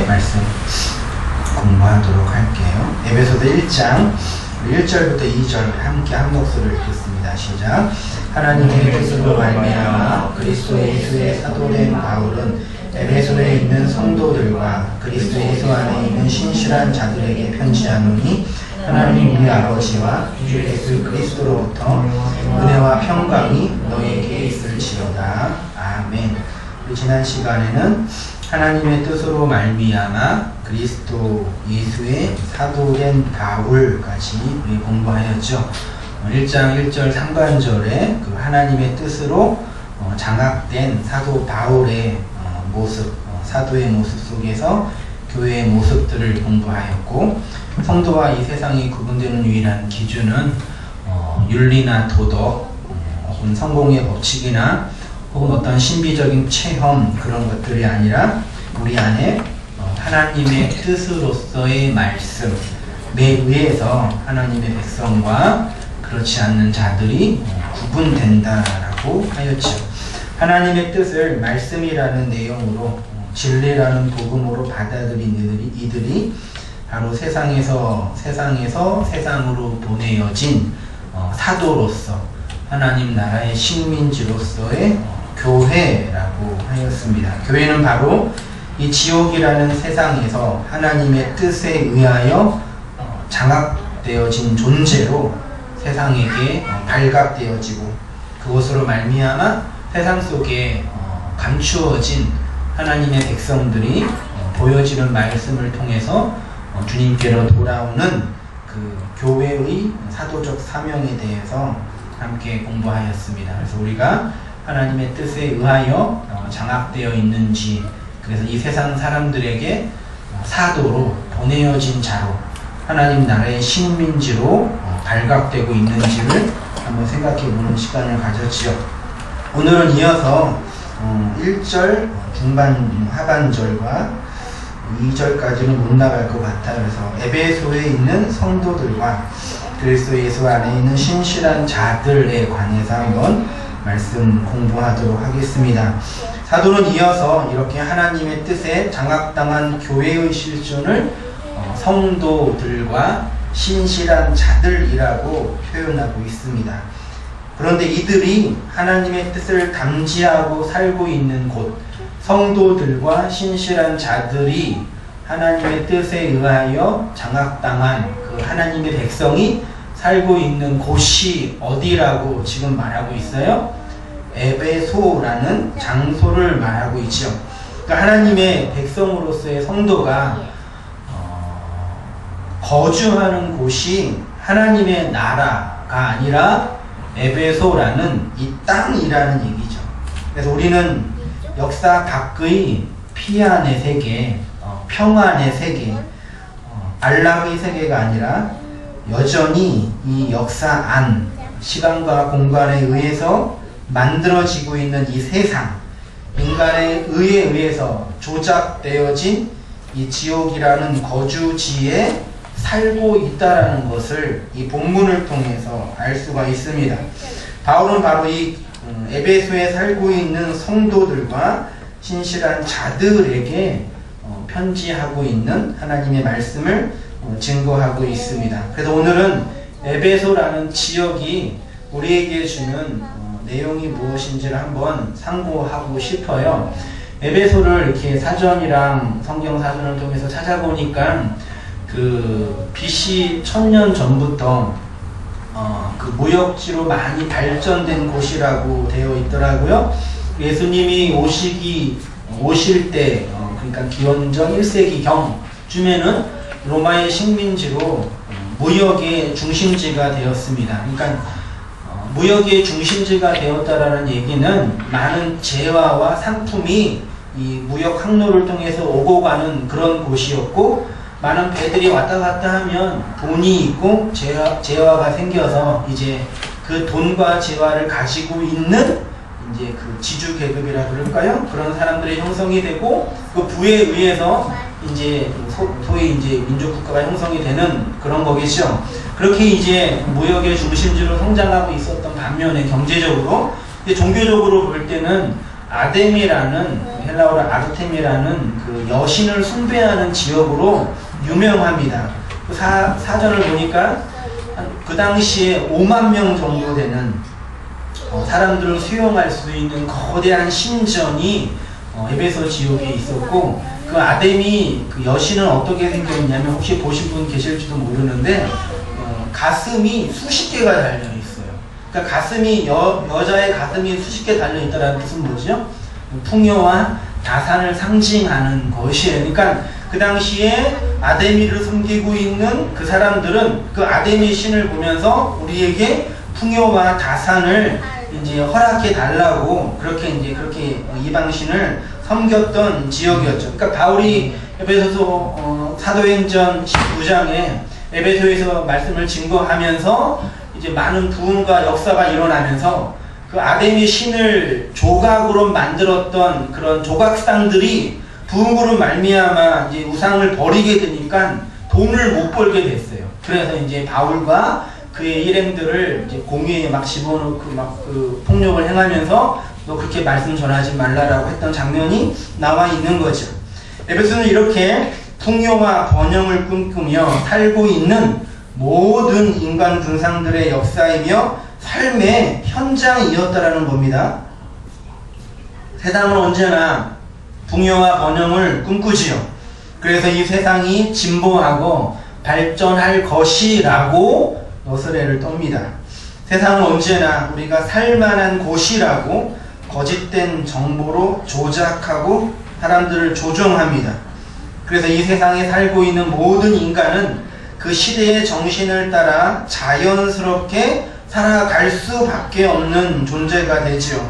말씀 공부하도록 할게요. 에베소서 1장 1절부터 2절 함께 한 목소리를 읽겠습니다. 시작. 하나님의 뜻으로 말미암아 그리스도 예수의 사도된 바울은 에베소에 있는 성도들과 그리스도 예수 안에 있는 신실한 자들에게 편지하노니 하나님 우리 아버지와 주 예수 그리스도로부터 은혜와 평강이 너에게 있을지어다. 아멘. 우리 지난 시간에는 하나님의 뜻으로 말미암아 그리스도 예수의 사도된 바울까지 우리 공부하였죠. 1장 1절 상반절에 그 하나님의 뜻으로 장악된 사도 바울의 모습, 사도의 모습 속에서 교회의 모습들을 공부하였고, 성도와 이 세상이 구분되는 유일한 기준은 윤리나 도덕, 혹은 성공의 법칙이나 혹은 어떤 신비적인 체험, 그런 것들이 아니라 우리 안에 하나님의 뜻으로서의 말씀에 의해서 하나님의 백성과 그렇지 않는 자들이 구분된다라고 하였죠. 하나님의 뜻을 말씀이라는 내용으로 진리라는 복음으로 받아들인 이들이 바로 세상에서 세상으로 보내어진 사도로서 하나님 나라의 식민지로서의 교회라고 하였습니다. 교회는 바로 이 지옥이라는 세상에서 하나님의 뜻에 의하여 장악되어진 존재로 세상에게 발각되어지고, 그것으로 말미암아 세상 속에 감추어진 하나님의 백성들이 보여지는 말씀을 통해서 주님께로 돌아오는 그 교회의 사도적 사명에 대해서 함께 공부하였습니다. 그래서 우리가 하나님의 뜻에 의하여 장악되어 있는지, 그래서 이 세상 사람들에게 사도로 보내어진 자로 하나님 나라의 식민지로 발각되고 있는지를 한번 생각해보는 시간을 가졌지요. 오늘은 이어서 1절 중반 하반절과 2절까지는 못 나갈 것 같아요. 그래서 에베소에 있는 성도들과 그리스도 예수 안에 있는 신실한 자들에 관해서 한번 말씀 공부하도록 하겠습니다. 사도는 이어서 이렇게 하나님의 뜻에 장악당한 교회의 실존을 성도들과 신실한 자들이라고 표현하고 있습니다. 그런데 이들이 하나님의 뜻을 감지하고 살고 있는 곳, 성도들과 신실한 자들이 하나님의 뜻에 의하여 장악당한 그 하나님의 백성이 살고 있는 곳이 어디라고 지금 말하고 있어요? 에베소라는 장소를 말하고 있죠. 그러니까 하나님의 백성으로서의 성도가 거주하는 곳이 하나님의 나라가 아니라 에베소라는 이 땅이라는 얘기죠. 그래서 우리는 역사 밖의 피안의 세계, 평안의 세계, 안락의 세계가 아니라 여전히 이 역사 안, 시간과 공간에 의해서 만들어지고 있는 이 세상, 인간의 의에 의해서 조작되어진 이 지옥이라는 거주지에 살고 있다라는 것을 이 본문을 통해서 알 수가 있습니다. 바울은 바로 이 에베소에 살고 있는 성도들과 신실한 자들에게 편지하고 있는 하나님의 말씀을 증거하고 있습니다. 그래서 오늘은 에베소라는 지역이 우리에게 주는 내용이 무엇인지를 한번 상고하고 싶어요. 에베소를 이렇게 사전이랑 성경 사전을 통해서 찾아보니까 그 BC 1000년 전부터 그 무역지로 많이 발전된 곳이라고 되어 있더라고요. 예수님이 오실 때, 그러니까 기원전 1세기경 쯤에는 로마의 식민지로 무역의 중심지가 되었습니다. 그러니까 무역의 중심지가 되었다라는 얘기는 많은 재화와 상품이 이 무역 항로를 통해서 오고 가는 그런 곳이었고, 많은 배들이 왔다 갔다 하면 돈이 있고 재화가 생겨서 이제 그 돈과 재화를 가지고 있는 이제 그 지주 계급이라 그럴까요? 그런 사람들의 형성이 되고, 그 부에 의해서 이제 소위 이제 민족 국가가 형성이 되는 그런 거겠죠. 그렇게 이제 무역의 중심지로 성장하고 있었던 반면에 경제적으로, 종교적으로 볼 때는 아뎀이라는 헬라어로 아르템이라는 그 여신을 숭배하는 지역으로 유명합니다. 사전을 보니까 그 당시에 5만 명 정도 되는 사람들을 수용할 수 있는 거대한 신전이 에베소 지역에 있었고, 그 아뎀이 그 여신은 어떻게 생겼냐면 혹시 보신 분 계실지도 모르는데 가슴이 수십 개가 달려 있어요. 그러니까 가슴이 여자의 가슴이 수십 개 달려 있다는 뜻은 뭐죠? 풍요와 다산을 상징하는 것이에요. 그러니까 그 당시에 아데미를 숨기고 있는 그 사람들은 그 아데미 신을 보면서 우리에게 풍요와 다산을 이제 허락해 달라고 그렇게 이방신을 섬겼던 지역이었죠. 그러니까 바울이 에베소서 사도행전 19장에 에베소에서 말씀을 증거하면서 이제 많은 부흥과 역사가 일어나면서 그 아데미 신을 조각으로 만들었던 그런 조각상들이 부흥으로 말미암아 이제 우상을 버리게 되니까 돈을 못 벌게 됐어요. 그래서 이제 바울과 그의 일행들을 이제 공회에 막 집어넣고 막 그 폭력을 행하면서 너 그렇게 말씀 전하지 말라라고 했던 장면이 나와 있는 거죠. 에베소는 이렇게 풍요와 번영을 꿈꾸며 살고 있는 모든 인간 군상들의 역사이며 삶의 현장이었다라는 겁니다. 세상은 언제나 풍요와 번영을 꿈꾸지요. 그래서 이 세상이 진보하고 발전할 것이라고 너스레를 떱니다. 세상은 언제나 우리가 살만한 곳이라고 거짓된 정보로 조작하고 사람들을 조종합니다. 그래서 이 세상에 살고 있는 모든 인간은 그 시대의 정신을 따라 자연스럽게 살아갈 수밖에 없는 존재가 되지요.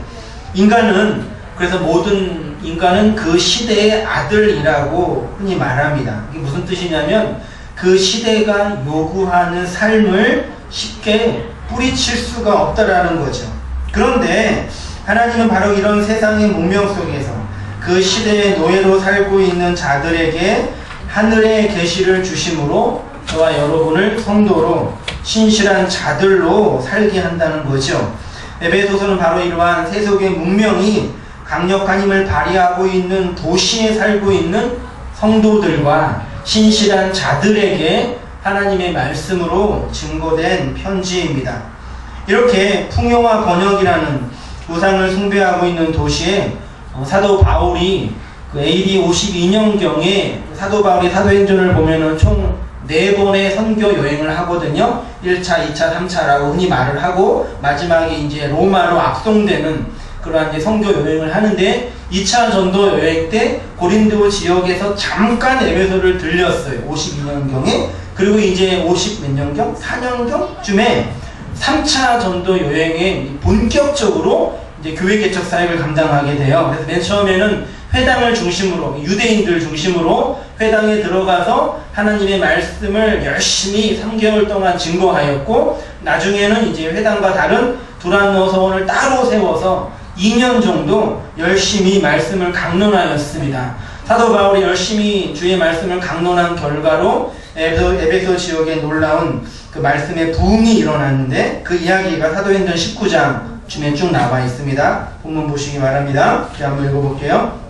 그래서 모든 인간은 그 시대의 아들이라고 흔히 말합니다. 이게 무슨 뜻이냐면 그 시대가 요구하는 삶을 쉽게 뿌리칠 수가 없다라는 거죠. 그런데 하나님은 바로 이런 세상의 문명 속에서 그 시대의 노예로 살고 있는 자들에게 하늘의 계시를 주심으로 저와 여러분을 성도로 신실한 자들로 살게 한다는 거죠. 에베소서는 바로 이러한 세속의 문명이 강력한 힘을 발휘하고 있는 도시에 살고 있는 성도들과 신실한 자들에게 하나님의 말씀으로 증거된 편지입니다. 이렇게 풍요와 번영이라는 우상을 숭배하고 있는 도시에 사도 바울이 그 AD 52년경에 사도 바울이 사도행전을 보면은 총 4번의 선교 여행을 하거든요. 1차, 2차, 3차라고 흔히 말을 하고 마지막에 이제 로마로 악송되는 그러한 이제 선교 여행을 하는데 2차 전도 여행 때 고린도 지역에서 잠깐 에베소를 들렸어요. 52년경에. 그리고 이제 50 몇 년경? 4년경쯤에 3차 전도 여행에 본격적으로 이제 교회 개척 사역을 감당하게 돼요. 그래서 맨 처음에는 회당을 중심으로, 유대인들 중심으로 회당에 들어가서 하나님의 말씀을 열심히 3개월 동안 증거하였고, 나중에는 이제 회당과 다른 두란노 서원을 따로 세워서 2년 정도 열심히 말씀을 강론하였습니다. 사도 바울이 열심히 주의 말씀을 강론한 결과로 에베소 지역에 놀라운 그 말씀의 부흥이 일어났는데, 그 이야기가 사도행전 19장쯤에 쭉 나와 있습니다. 본문 보시기 바랍니다. 한번 읽어볼게요.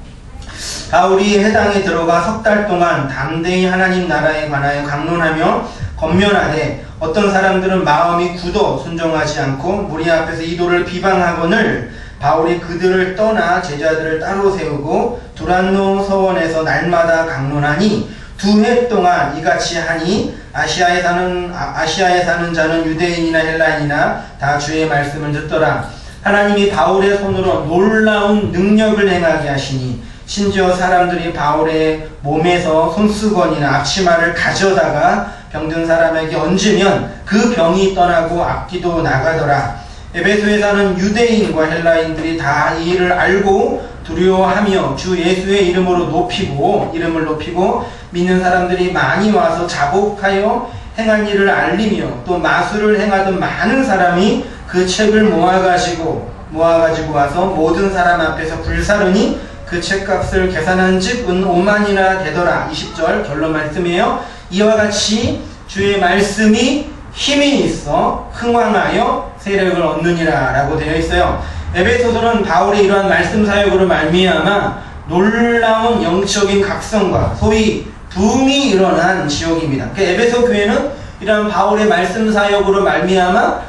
바울이 회당에 들어가 3달 동안 담대히 하나님 나라에 관하여 강론하며 권면하되 어떤 사람들은 마음이 굳어 순종하지 않고 무리 앞에서 이도를 비방하거늘 바울이 그들을 떠나 제자들을 따로 세우고 두란노 서원에서 날마다 강론하니 2해 동안 이같이 하니 아시아에 사는 자는 유대인이나 헬라인이나 다 주의 말씀을 듣더라. 하나님이 바울의 손으로 놀라운 능력을 행하게 하시니 심지어 사람들이 바울의 몸에서 손수건이나 앞치마를 가져다가 병든 사람에게 얹으면 그 병이 떠나고 악기도 나가더라. 에베소에 사는 유대인과 헬라인들이 다 이 일을 알고 두려워하며 주 예수의 이름을 높이고 믿는 사람들이 많이 와서 자복하여 행한 일을 알리며 또 마술을 행하던 많은 사람이 그 책을 모아가지고 와서 모든 사람 앞에서 불사르니 그 책값을 계산한 즉 은 5만이나 되더라. 20절 결론 말씀이에요. 이와 같이 주의 말씀이 힘이 있어 흥왕하여 세력을 얻느니라 라고 되어 있어요. 에베소서는 바울의 이러한 말씀 사역으로 말미암아 놀라운 영적인 각성과 소위 붐이 일어난 지역입니다. 그러니까 에베소 교회는 이러한 바울의 말씀 사역으로 말미암아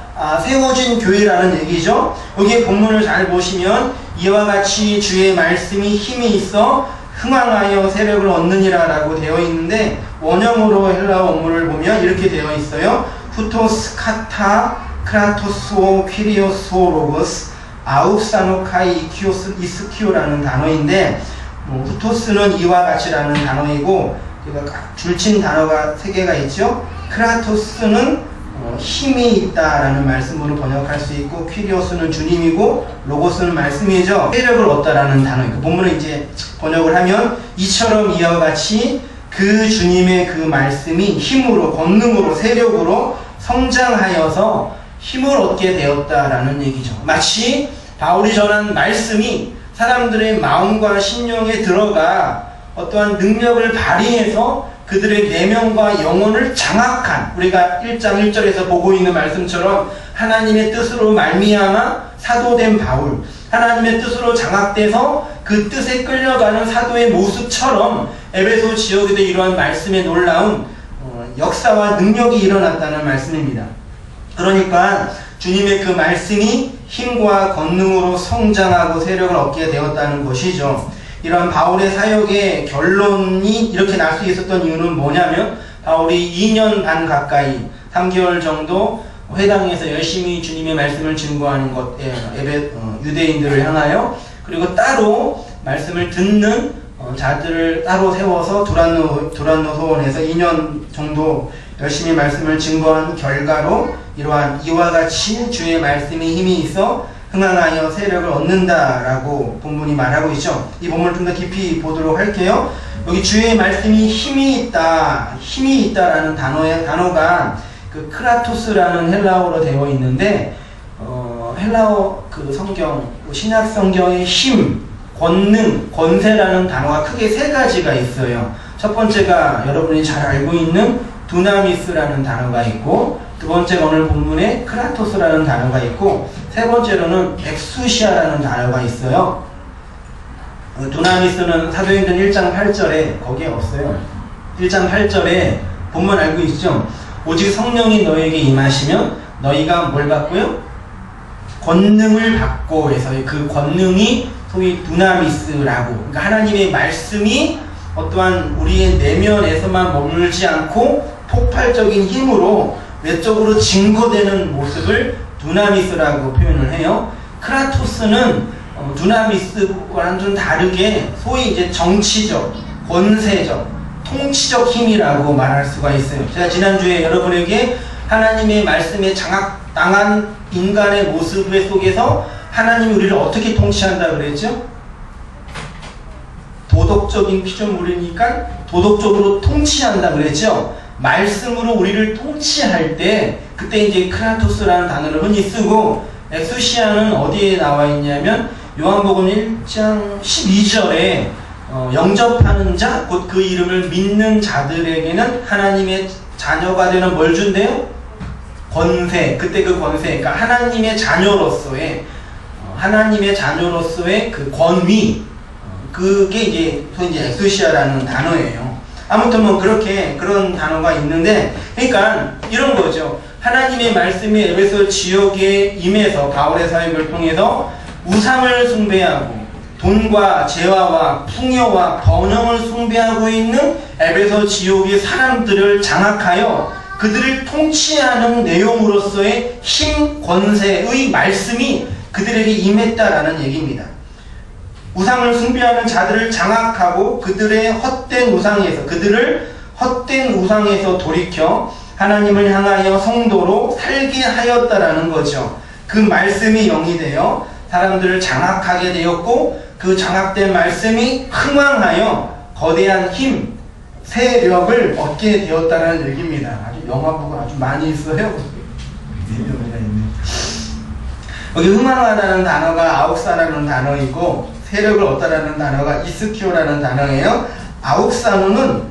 세워진 교회라는 얘기죠. 여기에 본문을 잘 보시면 이와 같이 주의 말씀이 힘이 있어 흥황하여 세력을 얻느니라 라고 되어 있는데, 원형으로 헬라어 원문을 보면 이렇게 되어 있어요. 후토스 카타 크라토스오 퀴리오스오 로고스 아우사노카이 이키오스 이스키오라는 단어인데, 후토스는 이와 같이라는 단어이고, 줄친 단어가 3개가 있죠. 크라토스는 힘이 있다라는 말씀으로 번역할 수 있고, 퀴리오스는 주님이고, 로고스는 말씀이죠. 세력을 얻다라는 단어이고, 본문을 이제 번역을 하면 이처럼 이와 같이 그 주님의 그 말씀이 힘으로, 권능으로, 세력으로 성장하여서 힘을 얻게 되었다라는 얘기죠. 마치 바울이 전한 말씀이 사람들의 마음과 심령에 들어가 어떠한 능력을 발휘해서 그들의 내면과 영혼을 장악한, 우리가 1장 1절에서 보고 있는 말씀처럼 하나님의 뜻으로 말미암아 사도된 바울, 하나님의 뜻으로 장악돼서 그 뜻에 끌려가는 사도의 모습처럼 에베소 지역에도 이러한 말씀의 놀라운 역사와 능력이 일어났다는 말씀입니다. 그러니까 주님의 그 말씀이 힘과 권능으로 성장하고 세력을 얻게 되었다는 것이죠. 이런 바울의 사역의 결론이 이렇게 날 수 있었던 이유는 뭐냐면, 바울이 2년 반 가까이 3개월 정도 회당에서 열심히 주님의 말씀을 증거하는 것, 유대인들을 향하여, 그리고 따로 말씀을 듣는 자들을 따로 세워서 두란노 소원에서 2년 정도 열심히 말씀을 증거한 결과로 이러한 이와 같이 주의 말씀이 힘이 있어 흥황하여 세력을 얻는다라고 본문이 말하고 있죠. 이 본문을 좀 더 깊이 보도록 할게요. 여기 주의 말씀이 힘이 있다라는 단어가 그 크라토스라는 헬라어로 되어 있는데, 헬라어 그 성경, 신약 성경의 힘, 권능, 권세라는 단어가 크게 3가지가 있어요. 첫 번째가 여러분이 잘 알고 있는 두나미스라는 단어가 있고, 두 번째가 오늘 본문에 크라토스라는 단어가 있고, 세 번째로는 엑수시아라는 단어가 있어요. 두나미스는 사도행전 1장 8절에 거기에 없어요. 1장 8절에 본문 알고 있죠? 오직 성령이 너에게 임하시면 너희가 뭘 받고요? 권능을 받고 해서 그 권능이 소위 두나미스라고, 그러니까 하나님의 말씀이 어떠한 우리의 내면에서만 머물지 않고 폭발적인 힘으로 외적으로 증거되는 모습을 두나미스라고 표현을 해요. 크라토스는 두나미스와는 좀 다르게 소위 이제 정치적, 권세적, 통치적 힘이라고 말할 수가 있어요. 제가 지난주에 여러분에게 하나님의 말씀에 장악당한 인간의 모습 속에서 하나님이 우리를 어떻게 통치한다 그랬죠? 도덕적인 피조물이니까 도덕적으로 통치한다 그랬죠? 말씀으로 우리를 통치할 때 그때 이제 크라토스라는 단어를 흔히 쓰고, 엑수시아는 어디에 나와 있냐면 요한복음 1장 12절에 영접하는 자, 곧 그 이름을 믿는 자들에게는 하나님의 자녀가 되는 뭘 준대요? 권세. 그때 그 권세, 그러니까 하나님의 자녀로서의 그 권위, 그게 이제 엑수시아라는 단어예요. 아무튼 뭐 그런 단어가 있는데, 그러니까 이런 거죠. 하나님의 말씀이 에베소 지역에 임해서 바울의 사역을 통해서 우상을 숭배하고 돈과 재화와 풍요와 번영을 숭배하고 있는 에베소 지역의 사람들을 장악하여 그들을 통치하는 내용으로서의 힘, 권세의 말씀이 그들에게 임했다라는 얘기입니다. 우상을 숭배하는 자들을 장악하고 그들을 헛된 우상에서 돌이켜 하나님을 향하여 성도로 살게 하였다라는 거죠. 그 말씀이 영이 되어 사람들을 장악하게 되었고, 그 장악된 말씀이 흥왕하여 거대한 힘, 세력을 얻게 되었다는 얘기입니다. 아주 영화부가 아주 많이 있어요. 여기 흥왕하다는 단어가 아욱사라는 단어이고, 세력을 얻다라는 단어가 이스키오라는 단어예요. 아욱사노는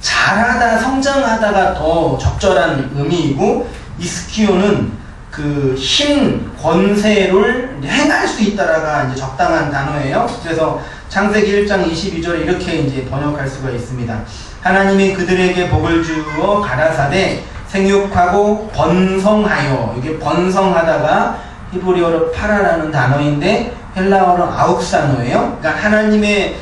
잘하다, 성장하다가 더 적절한 의미이고, 이스키오는 그 힘, 권세를 행할 수 있다라가 이제 적당한 단어예요. 그래서 창세기 1장 22절에 이렇게 이제 번역할 수가 있습니다. 하나님이 그들에게 복을 주어 가라사대 생육하고 번성하여, 이게 번성하다가 히브리어로 파라라는 단어인데 헬라어로 아욱사노예요. 그러니까 하나님이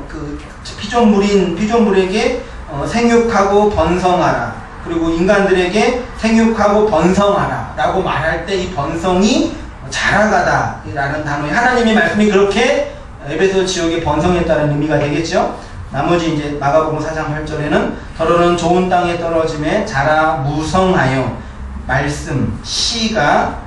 그 피조물에게 생육하고 번성하라. 그리고 인간들에게 생육하고 번성하라 라고 말할 때 이 번성이 자라가다 라는 단어에 하나님의 말씀이 그렇게 에베소 지역에 번성했다는 의미가 되겠죠. 나머지 이제 마가복음 4장 8절에는 더러는 좋은 땅에 떨어짐에 자라 무성하여, 말씀, 씨가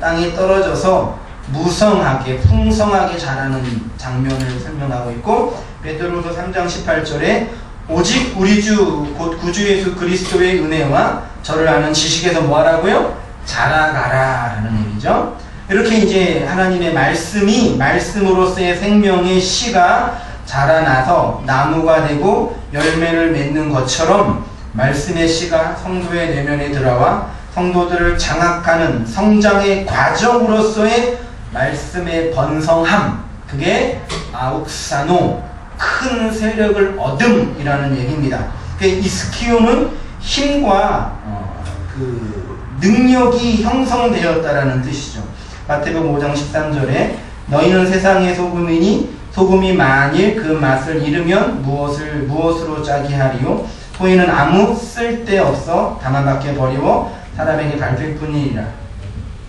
땅에 떨어져서 무성하게 풍성하게 자라는 장면을 설명하고 있고, 베드로서 3장 18절에 오직 우리 주 곧 구주 예수 그리스도의 은혜와 저를 아는 지식에서 뭐하라고요? 자라가라 라는 얘기죠. 이렇게 이제 하나님의 말씀으로서의 생명의 씨가 자라나서 나무가 되고 열매를 맺는 것처럼 말씀의 씨가 성도의 내면에 들어와 성도들을 장악하는 성장의 과정으로서의 말씀의 번성함, 그게 아욱사노, 큰 세력을 얻음이라는 얘기입니다. 이스키오는 힘과 그 능력이 형성되었다라는 뜻이죠. 마태복음 5장 13절에 너희는 세상의 소금이니 소금이 만일 그 맛을 잃으면 무엇으로 짜게 하리요? 소이는 아무 쓸데없어 다만 밖에 버리고 사람에게 밟힐 뿐이니라.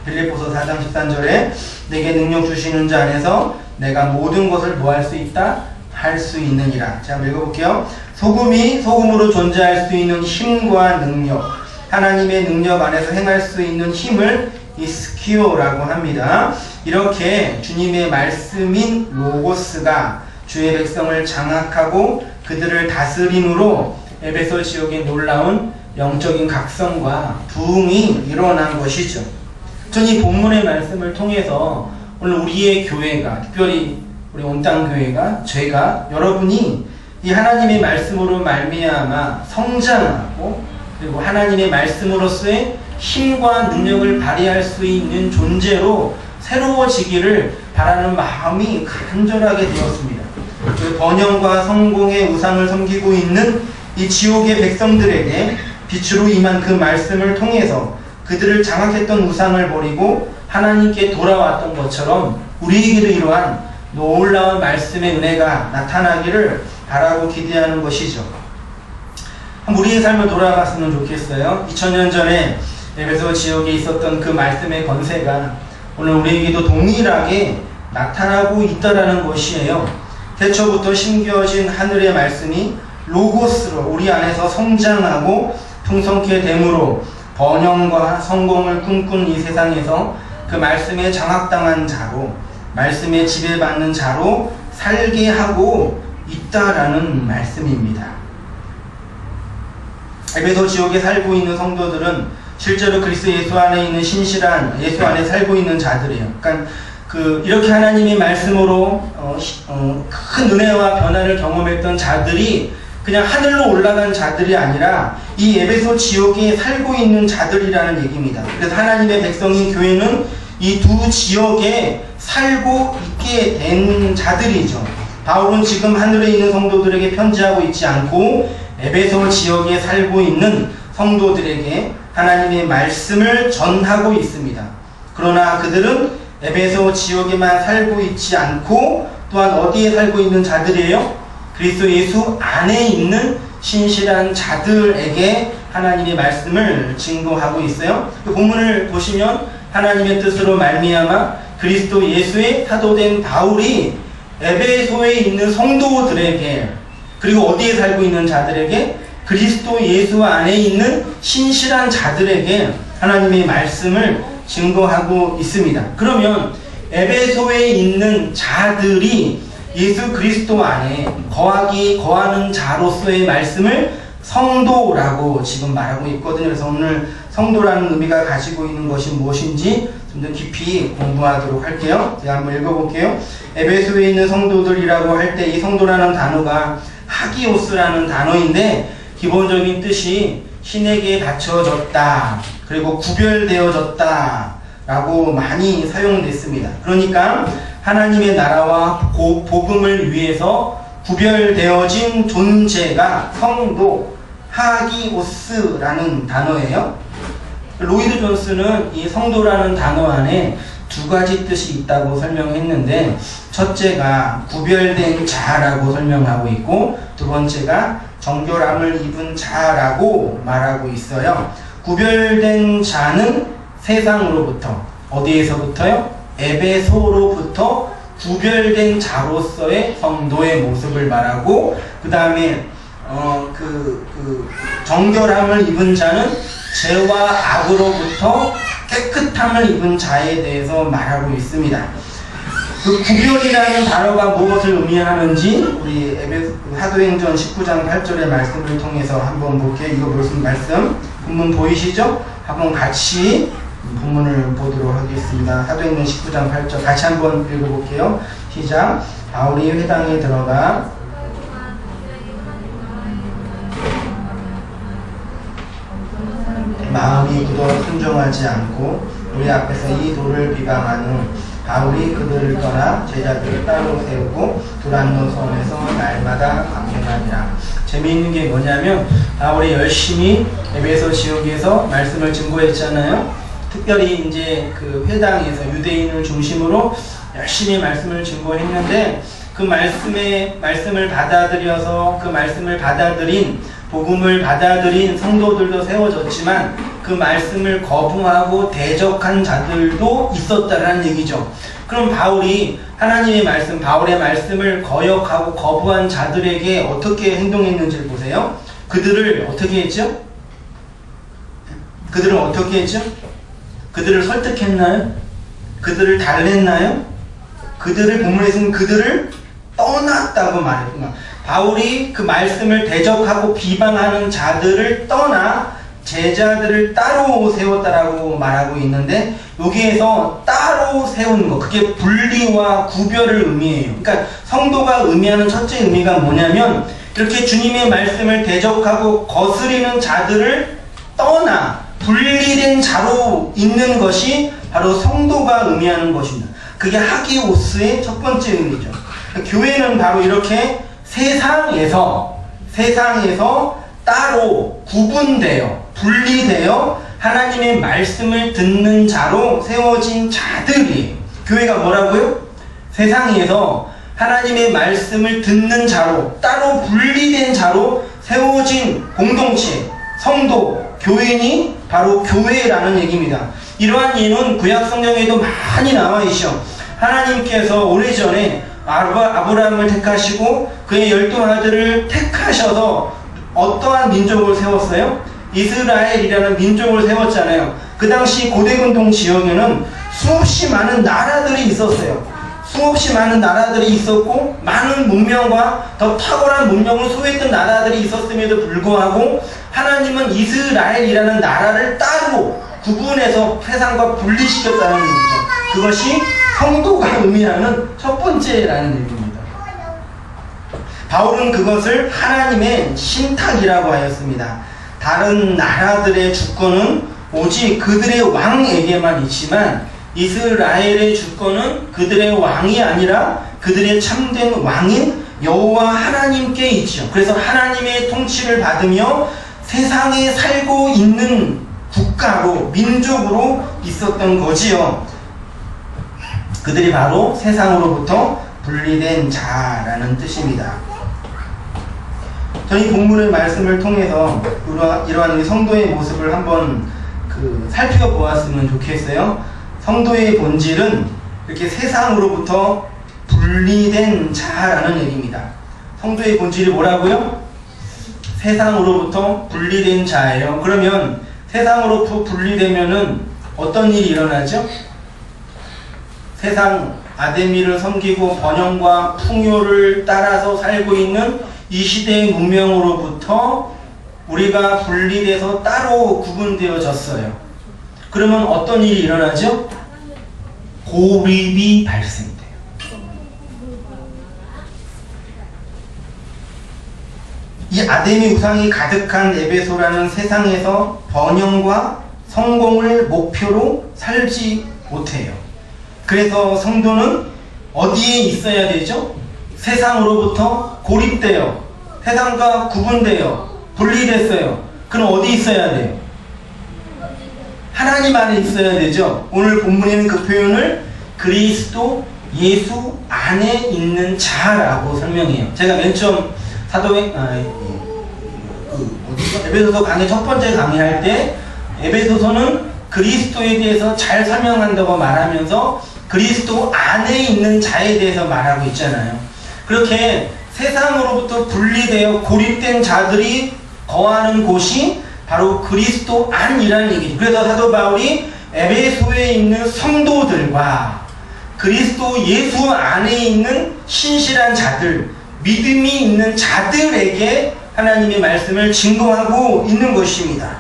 빌립보서 4장 13절에 내게 능력 주시는 자 안에서 내가 모든 것을 뭐 할 수 있다? 할 수 있느니라. 자, 한번 읽어볼게요. 소금이 소금으로 존재할 수 있는 힘과 능력, 하나님의 능력 안에서 행할 수 있는 힘을 이스키오라고 합니다. 이렇게 주님의 말씀인 로고스가 주의 백성을 장악하고 그들을 다스림으로 에베소 지역의 놀라운 영적인 각성과 부흥이 일어난 것이죠. 전 이 본문의 말씀을 통해서 오늘 우리의 교회가, 특별히 우리 온땅교회가, 제가, 여러분이 이 하나님의 말씀으로 말미암아 성장하고 그리고 하나님의 말씀으로서의 힘과 능력을 발휘할 수 있는 존재로 새로워지기를 바라는 마음이 간절하게 되었습니다. 그 번영과 성공의 우상을 섬기고 있는 이 지옥의 백성들에게 빛으로 임한 그 말씀을 통해서 그들을 장악했던 우상을 버리고 하나님께 돌아왔던 것처럼 우리에게도 이러한 놀라운 말씀의 은혜가 나타나기를 바라고 기대하는 것이죠. 우리의 삶을 돌아봤으면 좋겠어요. 2000년 전에 에베소 지역에 있었던 그 말씀의 권세가 오늘 우리에게도 동일하게 나타나고 있다라는 것이에요. 태초부터 심겨진 하늘의 말씀이 로고스로 우리 안에서 성장하고 풍성케 됨으로 번영과 성공을 꿈꾼 이 세상에서 그 말씀에 장악당한 자로, 말씀에 지배받는 자로 살게 하고 있다라는 말씀입니다. 에베소 지역에 살고 있는 성도들은 실제로 그리스도 예수 안에 있는 신실한 예수 안에 살고 있는 자들이에요. 그러니까 이렇게 하나님의 말씀으로 큰 은혜와 변화를 경험했던 자들이 그냥 하늘로 올라간 자들이 아니라 이 에베소 지역에 살고 있는 자들이라는 얘기입니다. 그래서 하나님의 백성인 교회는 이 두 지역에 살고 있게 된 자들이죠. 바울은 지금 하늘에 있는 성도들에게 편지하고 있지 않고 에베소 지역에 살고 있는 성도들에게 하나님의 말씀을 전하고 있습니다. 그러나 그들은 에베소 지역에만 살고 있지 않고 또한 어디에 살고 있는 자들이에요? 그리스도 예수 안에 있는 신실한 자들에게 하나님의 말씀을 증거하고 있어요. 그 본문을 보시면 하나님의 뜻으로 말미암아 그리스도 예수의 사도된 바울이 에베소에 있는 성도들에게, 그리고 어디에 살고 있는 자들에게? 그리스도 예수 안에 있는 신실한 자들에게 하나님의 말씀을 증거하고 있습니다. 그러면 에베소에 있는 자들이 예수 그리스도 안에 거하는 자로서의 말씀을 성도라고 지금 말하고 있거든요. 그래서 오늘 성도라는 의미가 가지고 있는 것이 무엇인지 좀 더 깊이 공부하도록 할게요. 제가 한번 읽어볼게요. 에베소에 있는 성도들이라고 할 때 이 성도라는 단어가 하기오스라는 단어인데 기본적인 뜻이 신에게 바쳐졌다. 그리고 구별되어졌다. 라고 많이 사용됐습니다. 그러니까 하나님의 나라와 복음을 위해서 구별되어진 존재가 성도, 하기오스라는 단어예요. 로이드 존스는 이 성도라는 단어 안에 두 가지 뜻이 있다고 설명했는데, 첫째가 구별된 자라고 설명하고 있고, 두 번째가 정결함을 입은 자라고 말하고 있어요. 구별된 자는 세상으로부터, 어디에서부터요? 에베소로부터 구별된 자로서의 성도의 모습을 말하고, 그 다음에 정결함을 입은 자는 죄와 악으로부터 깨끗함을 입은 자에 대해서 말하고 있습니다. 그 구별이라는 단어가 무엇을 의미하는지 우리 사도행전 19장 8절의 말씀을 통해서 한번 볼게요. 이거 무슨 말씀? 본문 보이시죠? 한번 같이 본문을 보도록 하겠습니다. 사도행전 19장 8절 같이 한번 읽어볼게요. 시작. 바울이 회당에 들어가 마음이 굳어 순종하지 않고 우리 앞에서 이 돌을 비방한 후 바울이 그들을 떠나 제자들을 따로 세우고 두란노 섬에서 날마다 강행하니라. 재미있는 게 뭐냐면 바울이 열심히 에베소 지역에서 말씀을 증거했잖아요. 특별히 이제 그 회당에서 유대인을 중심으로 열심히 말씀을 증거했는데, 그 말씀을 받아들여서 그 말씀을 받아들인, 복음을 받아들인 성도들도 세워졌지만 그 말씀을 거부하고 대적한 자들도 있었다라는 얘기죠. 그럼 바울이 하나님의 말씀, 바울의 말씀을 거역하고 거부한 자들에게 어떻게 행동했는지를 보세요. 그들을 어떻게 했죠? 그들을 어떻게 했죠? 그들을 설득했나요? 그들을 달랬나요? 그들을 본문에서는 그들을 떠났다고 말했구나. 바울이 그 말씀을 대적하고 비방하는 자들을 떠나 제자들을 따로 세웠다라고 말하고 있는데, 여기에서 따로 세운 거, 그게 분리와 구별을 의미해요. 그러니까 성도가 의미하는 첫째 의미가 뭐냐면, 이렇게 주님의 말씀을 대적하고 거스리는 자들을 떠나 분리된 자로 있는 것이 바로 성도가 의미하는 것입니다. 그게 하기오스의 첫 번째 의미죠. 교회는 바로 이렇게 세상에서 따로 구분되어 분리되어 하나님의 말씀을 듣는 자로 세워진 자들이에요. 교회가 뭐라고요? 세상에서 하나님의 말씀을 듣는 자로, 따로 분리된 자로 세워진 공동체, 성도, 교인이 바로 교회라는 얘기입니다. 이러한 예는 구약 성경에도 많이 나와 있죠. 하나님께서 오래전에 아브라함을 택하시고 그의 12아들을 택하셔서 어떠한 민족을 세웠어요? 이스라엘이라는 민족을 세웠잖아요. 그 당시 고대근동 지역에는 수없이 많은 나라들이 있었어요. 수없이 많은 나라들이 있었고 많은 문명과 더 탁월한 문명을 소유했던 나라들이 있었음에도 불구하고 하나님은 이스라엘이라는 나라를 따로 구분해서 세상과 분리시켰다는 얘기죠. 그것이 성도가 의미하는 첫 번째라는 얘기입니다. 바울은 그것을 하나님의 신탁이라고 하였습니다. 다른 나라들의 주권은 오직 그들의 왕에게만 있지만 이스라엘의 주권은 그들의 왕이 아니라 그들의 참된 왕인 여호와 하나님께 있죠. 그래서 하나님의 통치를 받으며 세상에 살고 있는 국가로, 민족으로 있었던 거지요. 그들이 바로 세상으로부터 분리된 자라는 뜻입니다. 저희 본문의 말씀을 통해서 이러한 성도의 모습을 한번 살펴보았으면 좋겠어요. 성도의 본질은 이렇게 세상으로부터 분리된 자라는 얘기입니다. 성도의 본질이 뭐라고요? 세상으로부터 분리된 자예요. 그러면 세상으로부터 분리되면은 어떤 일이 일어나죠? 세상 아데미를 섬기고 번영과 풍요를 따라서 살고 있는 이 시대의 문명으로부터 우리가 분리돼서 따로 구분되어졌어요. 그러면 어떤 일이 일어나죠? 고립이 발생돼요. 이 아담의 우상이 가득한 에베소라는 세상에서 번영과 성공을 목표로 살지 못해요. 그래서 성도는 어디에 있어야 되죠? 세상으로부터 고립되어 세상과 구분되어 분리됐어요. 그럼 어디 있어야 돼요? 하나님 안에 있어야 되죠. 오늘 본문에는 그 표현을 그리스도 예수 안에 있는 자라고 설명해요. 제가 맨 처음 에베소서 강의 첫 번째 강의할 때 에베소서는 그리스도에 대해서 잘 설명한다고 말하면서 그리스도 안에 있는 자에 대해서 말하고 있잖아요. 그렇게 세상으로부터 분리되어 고립된 자들이 거하는 곳이 바로 그리스도 안이라는 얘기죠. 그래서 사도 바울이 에베소에 있는 성도들과 그리스도 예수 안에 있는 신실한 자들, 믿음이 있는 자들에게 하나님의 말씀을 증거하고 있는 것입니다.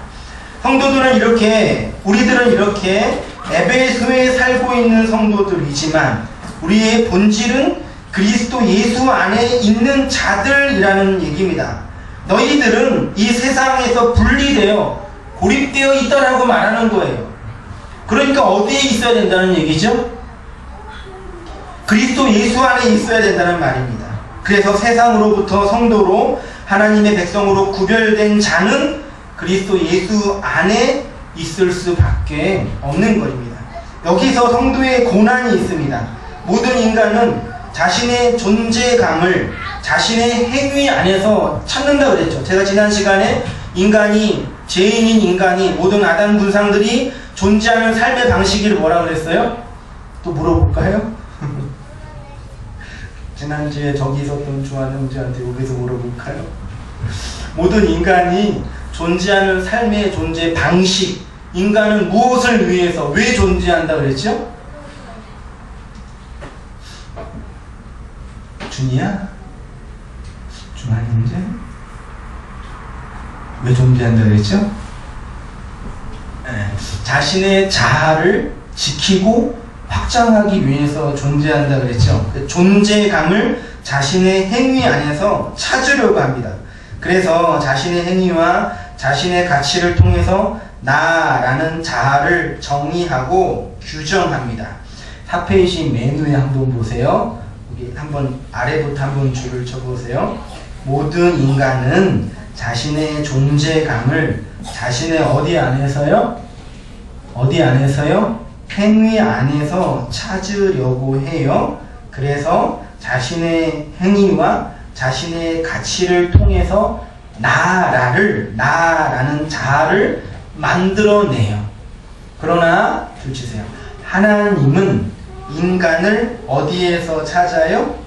성도들은 이렇게, 우리들은 이렇게 에베소에 살고 있는 성도들이지만 우리의 본질은 그리스도 예수 안에 있는 자들이라는 얘기입니다. 너희들은 이 세상에서 분리되어 고립되어 있다라고 말하는 거예요. 그러니까 어디에 있어야 된다는 얘기죠? 그리스도 예수 안에 있어야 된다는 말입니다. 그래서 세상으로부터 성도로 하나님의 백성으로 구별된 자는 그리스도 예수 안에 있을 수밖에 없는 것입니다. 여기서 성도의 고난이 있습니다. 모든 인간은 자신의 존재감을 자신의 행위 안에서 찾는다 그랬죠. 제가 지난 시간에 인간이, 죄인인 인간이, 모든 아담 군상들이 존재하는 삶의 방식을 뭐라 그랬어요? 또 물어볼까요? 지난주에 저기 있었던 주한 형제한테 여기서 물어볼까요? 모든 인간이 존재하는 삶의 존재 방식, 인간은 무엇을 위해서, 왜 존재한다 그랬죠? 준이야? 주한 형제? 왜 존재한다 그랬죠? 자신의 자아를 지키고 확장하기 위해서 존재한다 그랬죠. 존재감을 자신의 행위 안에서 찾으려고 합니다. 그래서 자신의 행위와 자신의 가치를 통해서 나라는 자아를 정의하고 규정합니다. 4페이지 맨 위에 한번 보세요. 여기 한번 아래부터 한번 줄을 쳐보세요. 모든 인간은 자신의 존재감을 자신의 어디 안에서요? 어디 안에서요? 행위 안에서 찾으려고 해요. 그래서 자신의 행위와 자신의 가치를 통해서 나라는 자아를 만들어내요. 그러나 줄 치세요. 하나님은 인간을 어디에서 찾아요?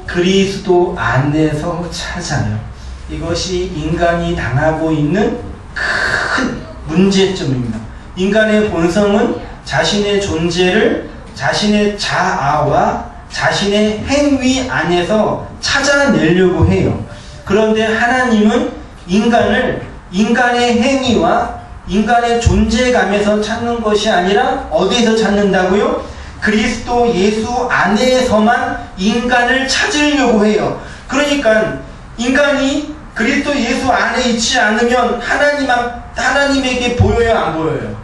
그리스도 안에서 찾아요. 이것이 인간이 당하고 있는 큰 문제점입니다. 인간의 본성은 자신의 존재를 자신의 자아와 자신의 행위 안에서 찾아내려고 해요. 그런데 하나님은 인간을 인간의 행위와 인간의 존재감에서 찾는 것이 아니라 어디에서 찾는다고요? 그리스도 예수 안에서만 인간을 찾으려고 해요. 그러니까 인간이 그리스도 예수 안에 있지 않으면 하나님에게 보여요, 안 보여요?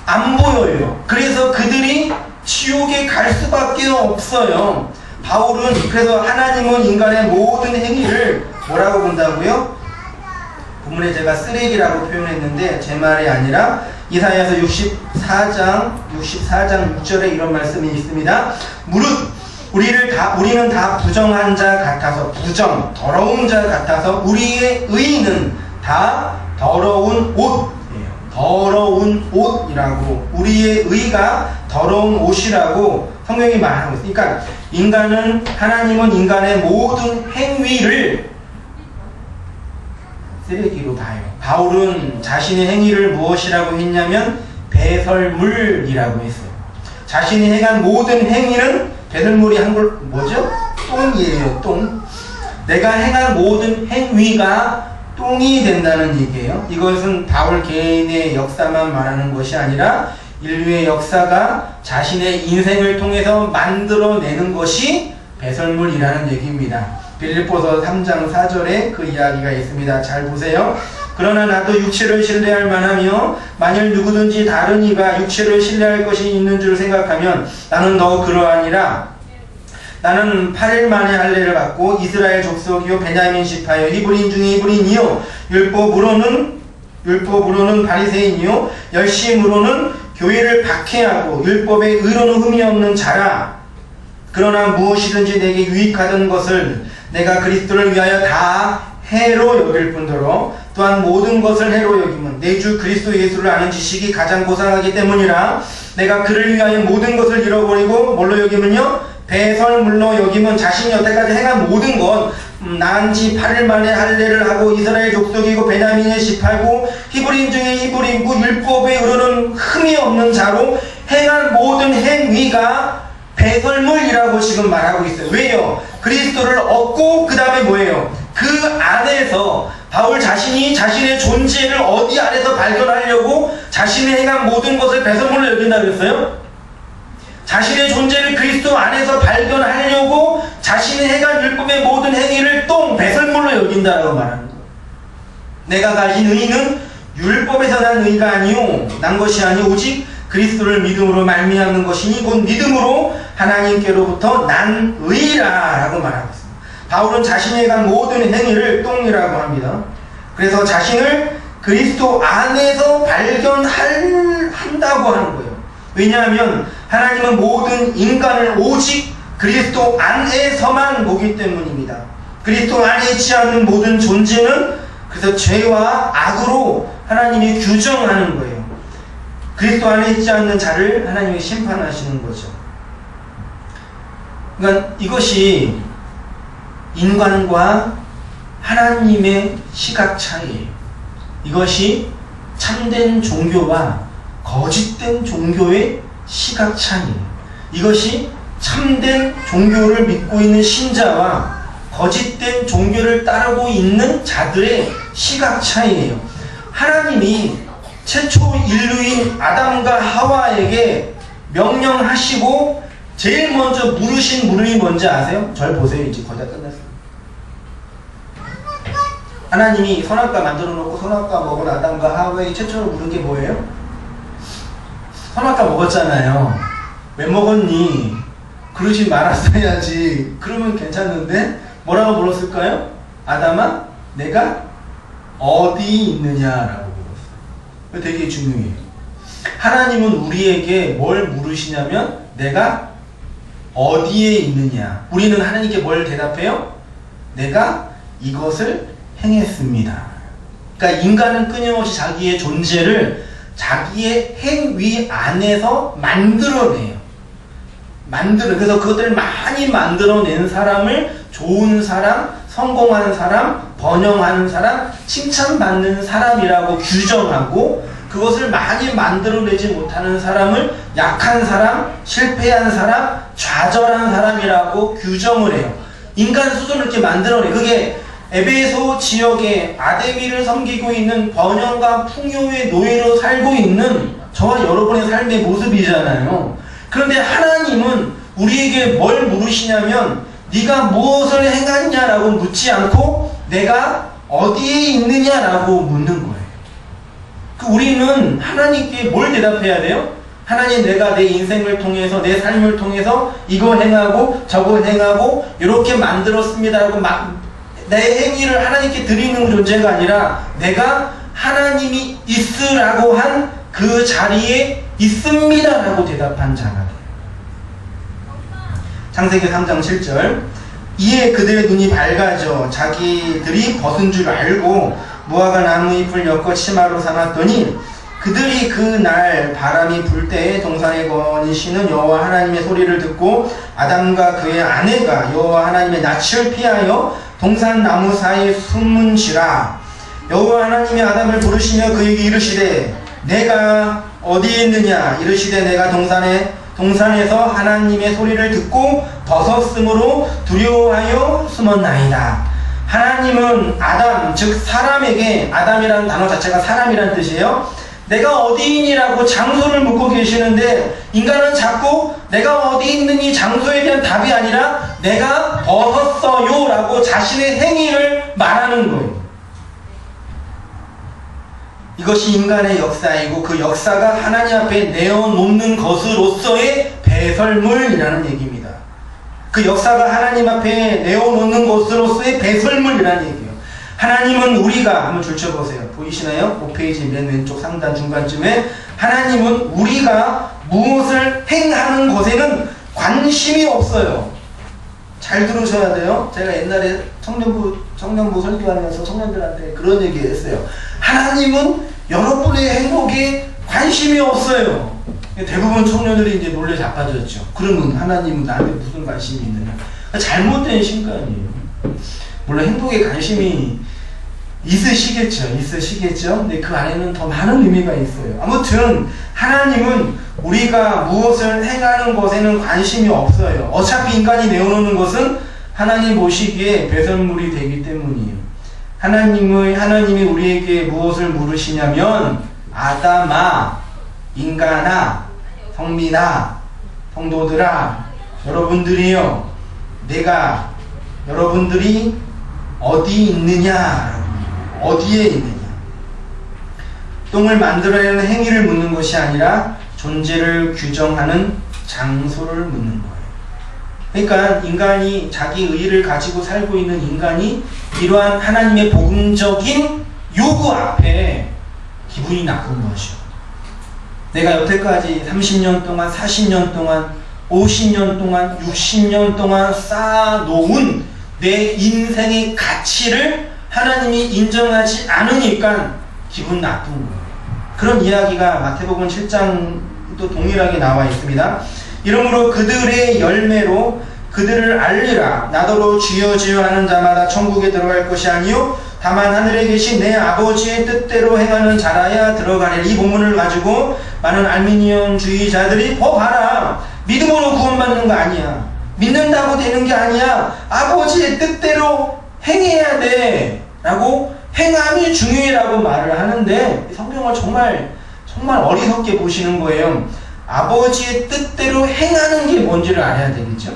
안 보여요. 그래서 그들이 지옥에 갈 수밖에 없어요. 바울은 그래서 하나님은 인간의 모든 행위를 뭐라고 본다고요? 본문에 제가 쓰레기라고 표현했는데 제 말이 아니라 이사야서 64장 6절에 이런 말씀이 있습니다. 무릇 우리는 다 부정한 자 같아서 더러운 자 같아서 우리의 의는 다 더러운 옷이에요. 더러운 옷이라고, 우리의 의가 더러운 옷이라고 성경이 말하고 있어요. 그러니까 하나님은 인간의 모든 행위를 쓰레기로 봐요. 바울은 자신의 행위를 무엇이라고 했냐면 배설물이라고 했어요. 자신이 행한 모든 행위는 배설물이 한 걸 뭐죠? 똥이에요. 똥. 내가 행한 모든 행위가 똥이 된다는 얘기예요. 이것은 바울 개인의 역사만 말하는 것이 아니라 인류의 역사가 자신의 인생을 통해서 만들어내는 것이 배설물이라는 얘기입니다. 빌립보서 3장 4절에 그 이야기가 있습니다. 잘 보세요. 그러나 나도 육체를 신뢰할 만하며 만일 누구든지 다른 이가 육체를 신뢰할 것이 있는 줄 생각하면 나는 더 그러하니라. 나는 8일 만에 할례를 받고 이스라엘 족속이요 베냐민 지파요 히브리인 중에 히브리인이요 율법으로는 바리새인이요 열심으로는 교회를 박해하고 율법에 의로는 흠이 없는 자라. 그러나 무엇이든지 내게 유익하던 것을 내가 그리스도를 위하여 다 해로 여길 뿐더러 또한 모든 것을 해로 여김은 내 주 그리스도 예수를 아는 지식이 가장 고상하기 때문이라. 내가 그를 위하여 모든 것을 잃어버리고 뭘로 여기면요 배설물로 여기면 자신이 여태까지 행한 모든 것 난 지 8일 만에 할례를 하고 이스라엘 족속이고 베냐민의 지파고 히브리인 중에 히브리인고 율법에 의로는 흠이 없는 자로 행한 모든 행위가 배설물이라고 지금 말하고 있어요. 왜요? 그리스도를 얻고 그 다음에 뭐예요? 그 안에서 바울 자신이 자신의 존재를 어디 안에서 발견하려고 자신이 행한 모든 것을 배설물로 여긴다 그랬어요? 자신의 존재를 그리스도 안에서 발견하려고 자신이 행한 율법의 모든 행위를 또 배설물로 여긴다라고 말하는 거예요. 내가 가진 의는 율법에서 난 의가 아니오 난 것이 아니 오직 그리스도를 믿음으로 말미암는 것이니 곧 믿음으로 하나님께로부터 난 의라 라고 말하고 있습니다. 바울은 자신이 행한 모든 행위를 똥이라고 합니다. 그래서 자신을 그리스도 안에서 발견한다고 하는 거예요. 왜냐하면 하나님은 모든 인간을 오직 그리스도 안에서만 보기 때문입니다. 그리스도 안에 있지 않는 모든 존재는 그래서 죄와 악으로 하나님이 규정하는 거예요. 그리스도 안에 있지 않는 자를 하나님이 심판하시는 거죠. 그러니까 이것이 인간과 하나님의 시각 차이예요. 이것이 참된 종교와 거짓된 종교의 시각 차이예요. 이것이 참된 종교를 믿고 있는 신자와 거짓된 종교를 따르고 있는 자들의 시각 차이예요. 하나님이 최초 인류인 아담과 하와에게 명령하시고 제일 먼저 물으신 물음이 뭔지 아세요? 절 보세요. 이제 거의 다 끝났어요. 하나님이 선악과 만들어 놓고 선악과 먹은 아담과 하와에게 최초로 물은 게 뭐예요? 선악과 먹었잖아요. 왜 먹었니? 그러지 말았어야지. 그러면 괜찮는데 뭐라고 물었을까요? 아담아, 내가 어디 있느냐라고 물었어요. 되게 중요해요. 하나님은 우리에게 뭘 물으시냐면 내가 어디에 있느냐. 우리는 하나님께 뭘 대답해요? 내가 이것을 행했습니다. 그러니까 인간은 끊임없이 자기의 존재를 자기의 행위 안에서 만들어내요. 그래서 그것들을 많이 만들어낸 사람을 좋은 사람, 성공한 사람, 번영하는 사람, 칭찬받는 사람이라고 규정하고 그것을 많이 만들어내지 못하는 사람을 약한 사람, 실패한 사람, 좌절한 사람이라고 규정을 해요. 인간 수준을 이렇게 만들어내요. 그게 에베소 지역에 아데미를 섬기고 있는 번영과 풍요의 노예로 살고 있는 저와 여러분의 삶의 모습이잖아요. 그런데 하나님은 우리에게 뭘 물으시냐면 네가 무엇을 행했냐라고 묻지 않고 내가 어디에 있느냐라고 묻는 거예요. 우리는 하나님께 뭘 대답해야 돼요? 하나님, 내가 내 인생을 통해서 내 삶을 통해서 이거 행하고 저거 행하고 이렇게 만들었습니다라고 내 행위를 하나님께 드리는 존재가 아니라 내가 하나님이 있으라고 한 그 자리에 있습니다라고 대답한 자가 돼요. 창세기 3장 7절 이에 그들의 눈이 밝아져 자기들이 벗은 줄 알고 무화과 나무 잎을 엮어 치마로 삼았더니 그들이 그날 바람이 불 때에 동산에 거니시는 여호와 하나님의 소리를 듣고 아담과 그의 아내가 여호와 하나님의 낯을 피하여 동산 나무 사이에 숨은지라. 여호와 하나님이 아담을 부르시며 그에게 이르시되 내가 어디에 있느냐. 이르시되 내가 동산에서 하나님의 소리를 듣고 벗었으므로 두려워하여 숨었나이다. 하나님은 아담, 즉 사람에게, 아담이라는 단어 자체가 사람이라는 뜻이에요. 내가 어디이니라고 장소를 묻고 계시는데 인간은 자꾸 내가 어디 있는 이 장소에 대한 답이 아니라 내가 벗었어요 라고 자신의 행위를 말하는 거예요. 이것이 인간의 역사이고 그 역사가 하나님 앞에 내어놓는 것으로서의 배설물이라는 얘기입니다. 그 역사가 하나님 앞에 내어놓는 것으로서의 배설물이라는 얘기예요. 하나님은 우리가 한번 줄쳐보세요. 보이시나요? 5페이지 맨 왼쪽 상단 중간쯤에 하나님은 우리가 무엇을 행하는 것에는 관심이 없어요. 잘 들으셔야 돼요. 제가 옛날에 청년부 설교하면서 청년들한테 그런 얘기 했어요. 하나님은 여러분의 행복에 관심이 없어요. 대부분 청년들이 이제 놀래 자빠졌죠. 그러면 하나님은 나한테 무슨 관심이 있느냐. 잘못된 신간이에요. 물론 행복에 관심이 있으시겠죠. 근데 그 안에는 더 많은 의미가 있어요. 아무튼 하나님은 우리가 무엇을 행하는 것에는 관심이 없어요. 어차피 인간이 내어놓는 것은 하나님 보시기에 배설물이 되기 때문이에요. 하나님이 우리에게 무엇을 물으시냐면 아담아, 인간아, 성민아, 성도들아, 여러분들이요, 여러분들이 어디 있느냐, 어디에 있느냐. 똥을 만들어내는 행위를 묻는 것이 아니라 존재를 규정하는 장소를 묻는 거예요. 그러니까 인간이 자기 의의를 가지고 살고 있는 인간이 이러한 하나님의 복음적인 요구 앞에 기분이 나쁜 것이요. 내가 여태까지 30년 동안, 40년 동안, 50년 동안, 60년 동안 쌓아놓은 내 인생의 가치를 하나님이 인정하지 않으니까 기분 나쁜 거예요. 그런 이야기가 마태복음 7장도 동일하게 나와 있습니다. 이러므로 그들의 열매로 그들을 알리라. 나더러 주여 주여 하는 자마다 천국에 들어갈 것이 아니요 다만 하늘에 계신 내 아버지의 뜻대로 행하는 자라야 들어가리라. 이 본문을 가지고 많은 알미니언 주의자들이 봐라, 믿음으로 구원받는 거 아니야, 믿는다고 되는 게 아니야, 아버지의 뜻대로 행해야 돼 라고, 행함이 중요해라고 말을 하는데 성경을 정말 어리석게 보시는 거예요. 아버지의 뜻대로 행하는 게 뭔지를 알아야 되겠죠.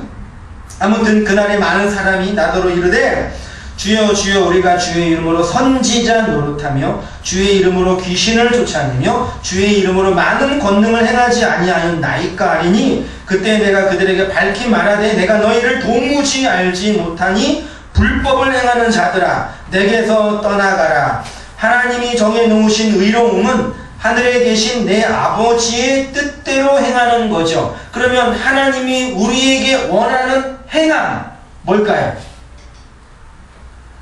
아무튼 그날에 많은 사람이 나더러 이르되 주여 주여 우리가 주의 이름으로 선지자 노릇하며 주의 이름으로 귀신을 쫓아내며 주의 이름으로 많은 권능을 행하지 아니하였나이까 하리니 그때 내가 그들에게 밝히 말하되 내가 너희를 도무지 알지 못하니 불법을 행하는 자들아 내게서 떠나가라. 하나님이 정해놓으신 의로움은 하늘에 계신 내 아버지의 뜻대로 행하는 거죠. 그러면 하나님이 우리에게 원하는 행함 뭘까요?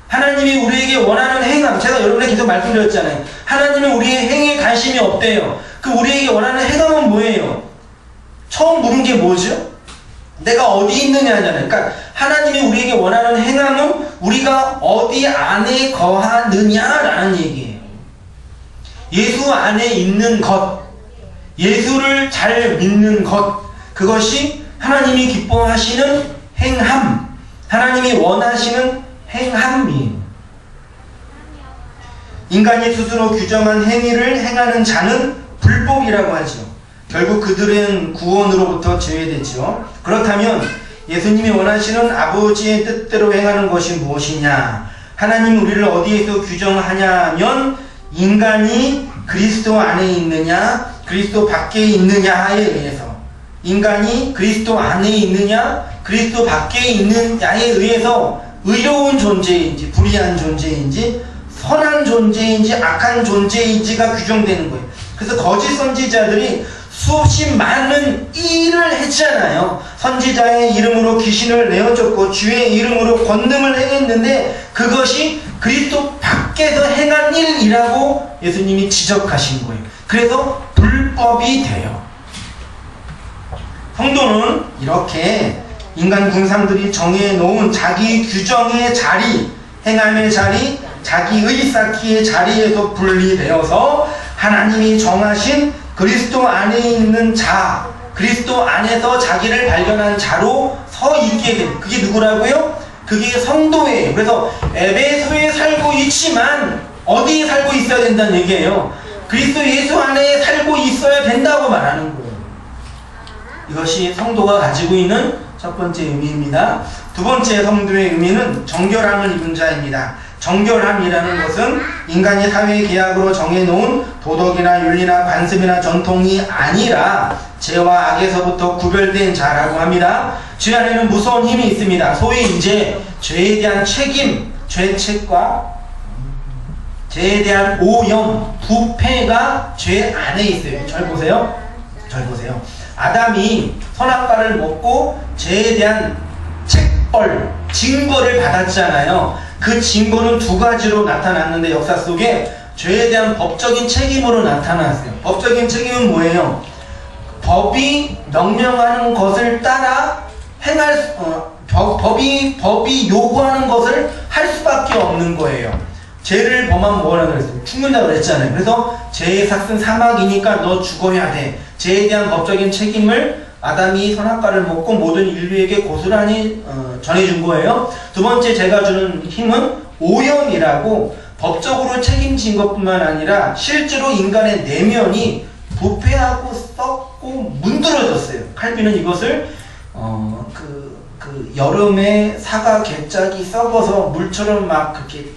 하나님이 우리에게 원하는 행함, 제가 여러분에게 계속 말씀드렸잖아요. 하나님은 우리의 행위에 관심이 없대요. 그 우리에게 원하는 행함은 뭐예요? 처음 물은 게 뭐죠? 내가 어디 있느냐잖아요. 그러니까 하나님이 우리에게 원하는 행함은 우리가 어디 안에 거하느냐라는 얘기예요. 예수 안에 있는 것, 예수를 잘 믿는 것, 그것이 하나님이 기뻐하시는 행함, 하나님이 원하시는 행함이에요. 인간이 스스로 규정한 행위를 행하는 자는 불법이라고 하죠. 결국 그들은 구원으로부터 제외되죠. 그렇다면 예수님이 원하시는 아버지의 뜻대로 행하는 것이 무엇이냐? 하나님 우리를 어디에서 규정하냐면 인간이 그리스도 안에 있느냐 그리스도 밖에 있느냐에 의해서, 인간이 그리스도 안에 있느냐 그리스도 밖에 있느냐에 의해서 의로운 존재인지 불의한 존재인지 선한 존재인지 악한 존재인지가 규정되는 거예요. 그래서 거짓 선지자들이 수없이 많은 일을 했잖아요. 선지자의 이름으로 귀신을 내어쫓고 주의 이름으로 권능을 행했는데 그것이 그리스도 밖에서 행한 일이라고 예수님이 지적하신 거예요. 그래서 불법이 돼요. 성도는 이렇게 인간 군상들이 정해놓은 자기 규정의 자리, 행함의 자리, 자기의 쌓기의 자리에서 분리되어서 하나님이 정하신 그리스도 안에 있는 자, 그리스도 안에서 자기를 발견한 자로 서 있게 됩니다. 그게 누구라고요? 그게 성도예요. 그래서 에베소에 살고 있지만 어디에 살고 있어야 된다는 얘기예요. 그리스도 예수 안에 살고 있어야 된다고 말하는 거예요. 이것이 성도가 가지고 있는 첫 번째 의미입니다. 두 번째 성도의 의미는 정결함을 입은 자입니다. 정결함이라는 것은 인간이 사회 계약으로 정해놓은 도덕이나 윤리나 관습이나 전통이 아니라 죄와 악에서부터 구별된 자라고 합니다. 죄 안에는 무서운 힘이 있습니다. 소위 이제 죄에 대한 책임, 죄책과 죄에 대한 오염, 부패가 죄 안에 있어요. 잘 보세요. 잘 보세요. 아담이 선악과를 먹고 죄에 대한 책벌, 징벌을 받았잖아요. 그 징벌은 두 가지로 나타났는데 역사 속에 죄에 대한 법적인 책임으로 나타났어요. 법적인 책임은 뭐예요? 법이 명령하는 것을 따라 행할 법이 요구하는 것을 할 수밖에 없는 거예요. 죄를 범하면 뭐라고 그랬어요? 죽는다고 그랬잖아요. 그래서 죄의 삭은 사막이니까 너 죽어야 돼. 죄에 대한 법적인 책임을 아담이 선악과를 먹고 모든 인류에게 고스란히 전해준 거예요. 두 번째 죄가 주는 힘은 오염이라고 법적으로 책임진 것뿐만 아니라 실제로 인간의 내면이 부패하고 썩고 문드러졌어요. 칼빈은 이것을 여름에 사과 갯짝이 썩어서 물처럼 막 그렇게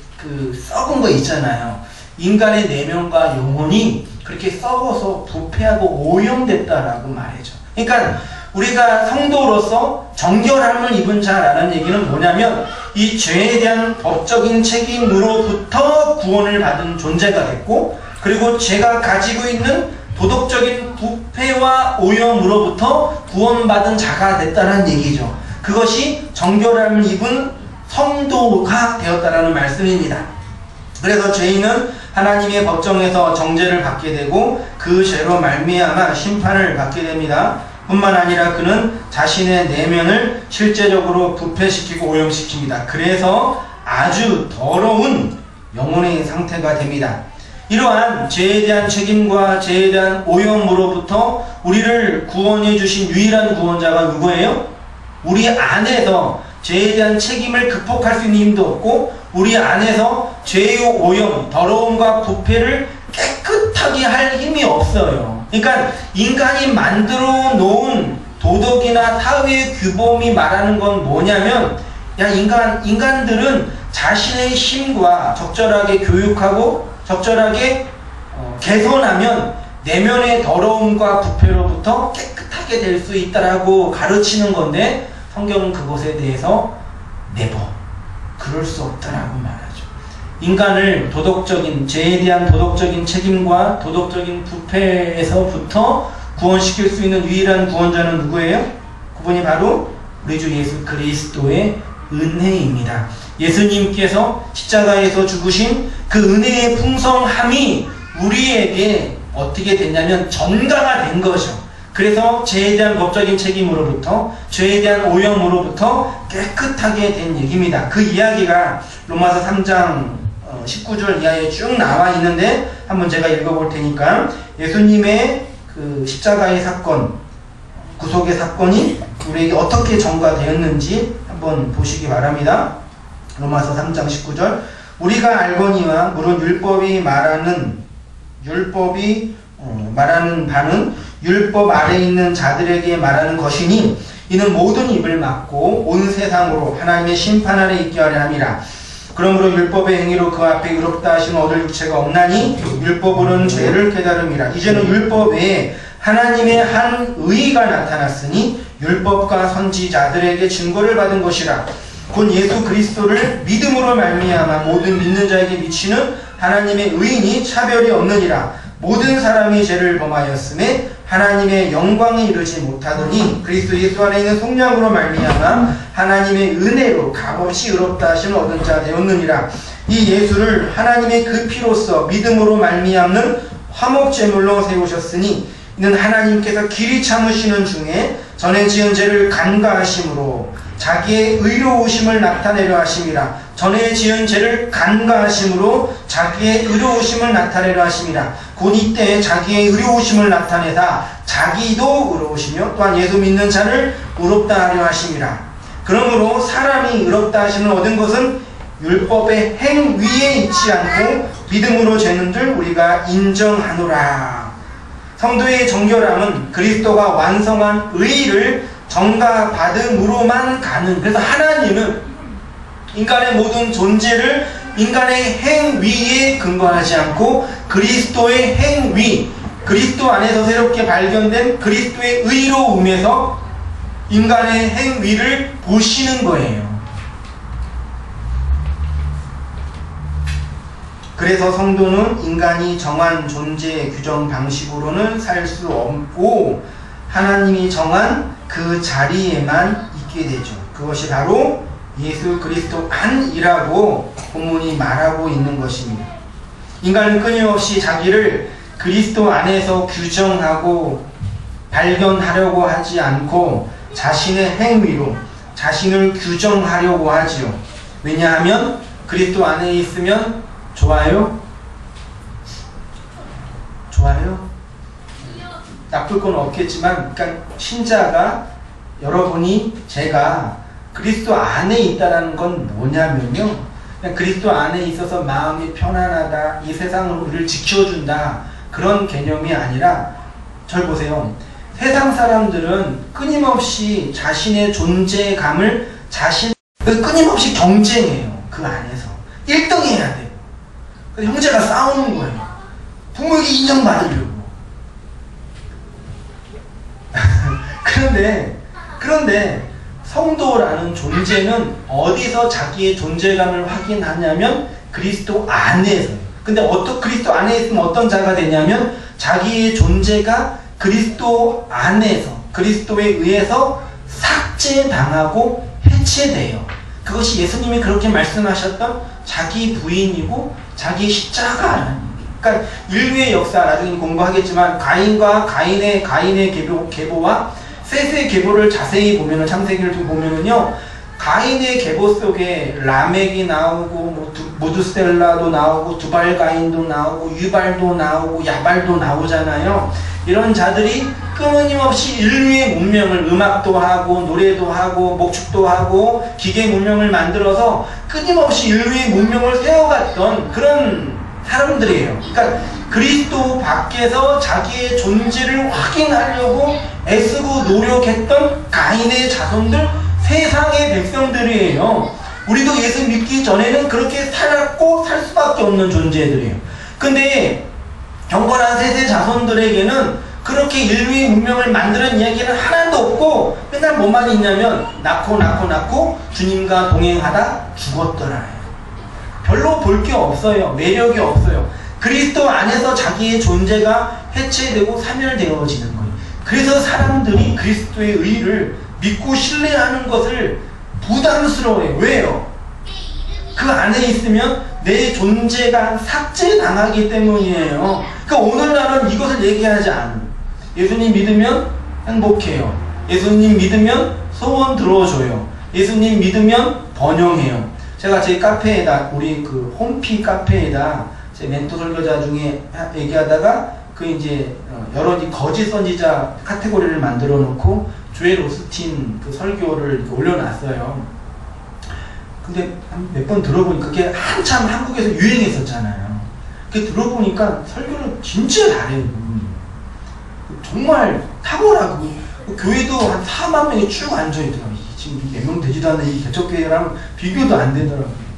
썩은 거 있잖아요. 인간의 내면과 영혼이 그렇게 썩어서 부패하고 오염됐다라고 말해줘. 그러니까 우리가 성도로서 정결함을 입은 자라는 얘기는 뭐냐면 이 죄에 대한 법적인 책임으로부터 구원을 받은 존재가 됐고, 그리고 죄가 가지고 있는 도덕적인 부패와 오염으로부터 구원받은 자가 됐다는 얘기죠. 그것이 정결함을 입은 성도가 되었다라는 말씀입니다. 그래서 죄인은 하나님의 법정에서 정죄를 받게 되고 그 죄로 말미암아 심판을 받게 됩니다. 뿐만 아니라 그는 자신의 내면을 실제적으로 부패시키고 오염시킵니다. 그래서 아주 더러운 영혼의 상태가 됩니다. 이러한 죄에 대한 책임과 죄에 대한 오염으로부터 우리를 구원해 주신 유일한 구원자가 누구예요? 우리 안에서 죄에 대한 책임을 극복할 수 있는 힘도 없고 우리 안에서 죄의 오염, 더러움과 부패를 깨끗하게 할 힘이 없어요. 그러니까 인간이 만들어 놓은 도덕이나 사회 규범이 말하는 건 뭐냐면, 인간들은 자신의 힘과 적절하게 교육하고 적절하게 개선하면 내면의 더러움과 부패로부터 깨끗하게 될 수 있다라고 가르치는 건데, 성경은 그것에 대해서 never, 그럴 수 없다라고 말하죠. 인간을 죄에 대한 도덕적인 책임과 도덕적인 부패에서부터 구원시킬 수 있는 유일한 구원자는 누구예요? 그분이 바로 우리 주 예수 그리스도의 은혜입니다. 예수님께서 십자가에서 죽으신 그 은혜의 풍성함이 우리에게 어떻게 됐냐면 전가가 된 거죠. 그래서 죄에 대한 법적인 책임으로부터, 죄에 대한 오염으로부터 깨끗하게 된 얘기입니다. 그 이야기가 로마서 3장 19절 이하에 쭉 나와 있는데 한번 제가 읽어볼 테니까, 예수님의 그 십자가의 사건, 구속의 사건이 우리에게 어떻게 전가되었는지 한번 보시기 바랍니다. 로마서 3장 19절, 우리가 알거니와 물은 율법이 말하는 바는 율법 아래 있는 자들에게 말하는 것이니 이는 모든 입을 막고 온 세상으로 하나님의 심판 아래 있게 하려 함이라. 그러므로 율법의 행위로 그 앞에 의롭다 하시는 얻을 육체가 없나니 율법으로는 죄를 깨달음이라. 이제는 율법 외에 하나님의 한 의가 나타났으니 율법과 선지자들에게 증거를 받은 것이라. 곧 예수 그리스도를 믿음으로 말미암아 모든 믿는 자에게 미치는 하나님의 의인이 차별이 없느니라. 모든 사람이 죄를 범하였음에 하나님의 영광에 이르지 못하더니 그리스도 예수 안에 있는 속량으로 말미암아 하나님의 은혜로 값없이 의롭다 하심을 얻은 자 되었느니라. 이 예수를 하나님의 그 피로써 믿음으로 말미암는 화목제물로 세우셨으니 이는 하나님께서 길이 참으시는 중에 전에 지은 죄를 간과하심으로 자기의 의로우심을 나타내려 하심이라. 전에 지은 죄를 간과하심으로 자기의 의로우심을 나타내려 하심이라. 곧 이때 자기의 의로우심을 나타내사 자기도 의로우시며 또한 예수 믿는 자를 의롭다 하려 하심이라. 그러므로 사람이 의롭다 하심을 얻은 것은 율법의 행위에 있지 않고 믿음으로 되는 줄 우리가 인정하노라. 성도의 정결함은 그리스도가 완성한 의를 전가받음으로만 가는. 그래서 하나님은 인간의 모든 존재를 인간의 행위에 근거하지 않고 그리스도의 행위, 그리스도 안에서 새롭게 발견된 그리스도의 의로움에서 인간의 행위를 보시는 거예요. 그래서 성도는 인간이 정한 존재 규정 방식으로는 살 수 없고 하나님이 정한 그 자리에만 있게 되죠. 그것이 바로 예수 그리스도 안이라고 본문이 말하고 있는 것입니다. 인간은 끊임없이 자기를 그리스도 안에서 규정하고 발견하려고 하지 않고 자신의 행위로 자신을 규정하려고 하지요. 왜냐하면 그리스도 안에 있으면 좋아요? 좋아요? 나쁠 건 없겠지만, 그러니까 신자가 여러분이 제가 그리스도 안에 있다는 건 뭐냐면요, 그냥 그리스도 안에 있어서 마음이 편안하다, 이 세상은 우리를 지켜준다, 그런 개념이 아니라, 절 보세요. 세상 사람들은 끊임없이 자신의 존재감을 끊임없이 경쟁해요. 그 안에서 1등 해야 돼요. 형제가 싸우는 거예요. 부모에게 인정받으려고. 그런데 성도라는 존재는 어디서 자기의 존재감을 확인하냐면 그리스도 안에서요. 근데 그리스도 안에 있으면 어떤 자가 되냐면 자기의 존재가 그리스도 안에서 그리스도에 의해서 삭제당하고 해체돼요. 그것이 예수님이 그렇게 말씀하셨던 자기 부인이고 자기 십자가라는 얘기예요. 그러니까 인류의 역사 나중에 공부하겠지만 가인의 계보와 셋의 계보를 자세히 보면은 창세기를 좀 보면은요, 가인의 계보 속에 라멕이 나오고 모두셀라도 나오고 두발가인도 나오고 유발도 나오고 야발도 나오잖아요. 이런 자들이 끊임없이 인류의 문명을 음악도 하고 노래도 하고 목축도 하고 기계 문명을 만들어서 끊임없이 인류의 문명을 세워갔던 그런 사람들이에요. 그러니까 그리스도 밖에서 자기의 존재를 확인하려고 애쓰고 노력했던 가인의 자손들, 세상의 백성들이에요. 우리도 예수 믿기 전에는 그렇게 살았고 살 수밖에 없는 존재들이에요. 근데 경건한 셋의 자손들에게는 그렇게 인류의 문명을 만드는 이야기는 하나도 없고 맨날 뭐만 있냐면 낳고 주님과 동행하다 죽었더라. 별로 볼 게 없어요. 매력이 없어요. 그리스도 안에서 자기의 존재가 해체되고 사멸되어지는 거예요. 그래서 사람들이 그리스도의 의를 믿고 신뢰하는 것을 부담스러워해요. 왜요? 그 안에 있으면 내 존재가 삭제당하기 때문이에요. 그러니까 오늘날은 이것을 얘기하지 않아요. 예수님 믿으면 행복해요. 예수님 믿으면 소원 들어줘요. 예수님 믿으면 번영해요. 제가 제 카페에다, 우리 그 홈피 카페에다 제 멘토 설교자 중에 얘기하다가 그 이제 여러 거짓 선지자 카테고리를 만들어 놓고 조엘 오스틴 그 설교를 이렇게 올려놨어요. 근데 몇 번 들어보니까 그게 한참 한국에서 유행했었잖아요. 그게 들어보니까 설교를 진짜 잘해요. 정말 탁월하고 교회도 한 4만 명이 쭉 앉아있더라고요. 지금 몇 명 되지도 않는 이 개척교회랑 비교도 안 되더라고요.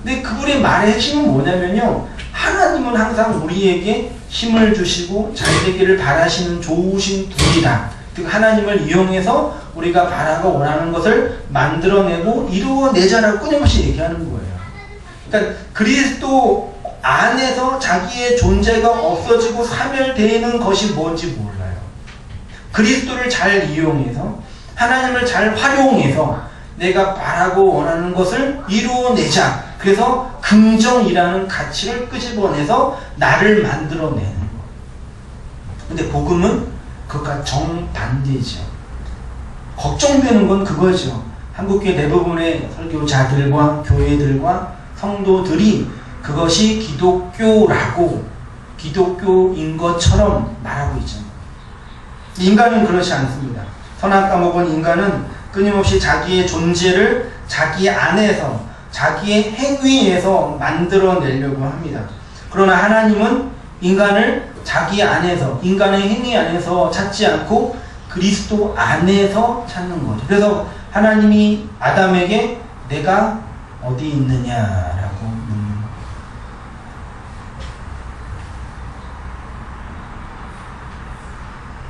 근데 그분의 말의 핵심은 뭐냐면요, 하나님은 항상 우리에게 힘을 주시고 잘 되기를 바라시는 좋으신 분이다. 즉 하나님을 이용해서 우리가 바라고 원하는 것을 만들어내고 이루어내자라고 끊임없이 얘기하는 거예요. 그러니까 그리스도 안에서 자기의 존재가 없어지고 사멸되는 것이 뭔지 몰라요. 그리스도를 잘 이용해서 하나님을 잘 활용해서 내가 바라고 원하는 것을 이루어내자. 그래서 긍정이라는 가치를 끄집어내서 나를 만들어내는 거예요. 근데 복음은 그것과 정반대죠. 걱정되는 건 그거죠. 한국교회 대부분의 설교자들과 교회들과 성도들이 그것이 기독교라고, 기독교인 것처럼 말하고 있잖아요. 인간은 그렇지 않습니다. 선악 까먹은 인간은 끊임없이 자기의 존재를 자기 안에서, 자기의 행위에서 만들어내려고 합니다. 그러나 하나님은 인간을 자기 안에서, 인간의 행위 안에서 찾지 않고 그리스도 안에서 찾는 거죠. 그래서 하나님이 아담에게 내가 어디 있느냐라고 묻는 거예요.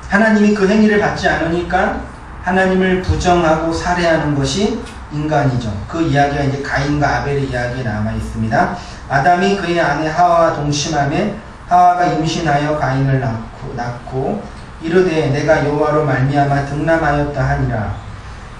하나님이 그 행위를 받지 않으니까 하나님을 부정하고 살해하는 것이 인간이죠. 그 이야기가 이제 가인과 아벨의 이야기에 남아 있습니다. 아담이 그의 아내 하와와 동침하며 하와가 임신하여 가인을 낳고 이르되 내가 여호와로 말미암아 등남하였다 하니라.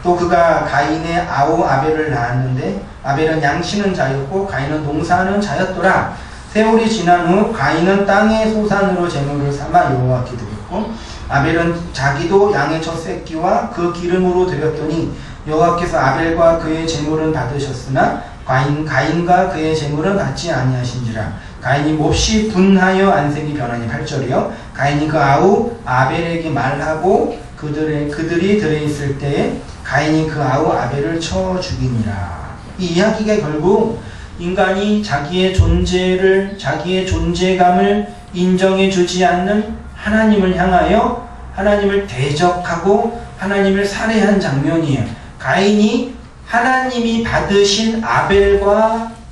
또 그가 가인의 아우 아벨을 낳았는데 아벨은 양치는 자였고 가인은 농사하는 자였더라. 세월이 지난 후 가인은 땅의 소산으로 제물을 삼아 여호와께 드렸고 아벨은 자기도 양의 첫 새끼와 그 기름으로 드렸더니 여호와께서 아벨과 그의 제물은 받으셨으나 가인과 그의 제물은 받지 아니하신지라. 가인이 몹시 분하여 안색이 변하니 8절이요. 가인이 그 아우 아벨에게 말하고 그들이 들어있을 때에 가인이 그 아우 아벨을 쳐 죽이니라. 이 이야기가 결국 인간이 자기의 존재감을 인정해 주지 않는 하나님을 향하여 하나님을 대적하고 하나님을 살해한 장면이에요. 가인이 하나님이 받으신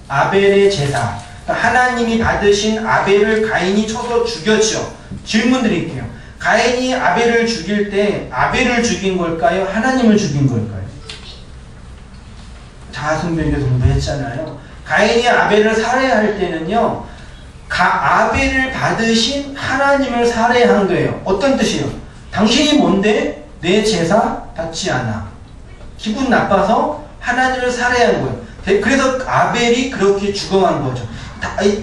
아벨의 제사, 그러니까 하나님이 받으신 아벨을 가인이 쳐서 죽였죠. 질문 드릴게요. 가인이 아벨을 죽일 때 아벨을 죽인 걸까요? 하나님을 죽인 걸까요? 자아숭배에서 공부했잖아요. 가인이 아벨을 살해할 때는요, 아벨을 받으신 하나님을 살해한 거예요. 어떤 뜻이에요? 당신이 뭔데 내 제사 받지 않아. 기분 나빠서 하나님을 살해한 거예요. 그래서 아벨이 그렇게 죽어간 거죠.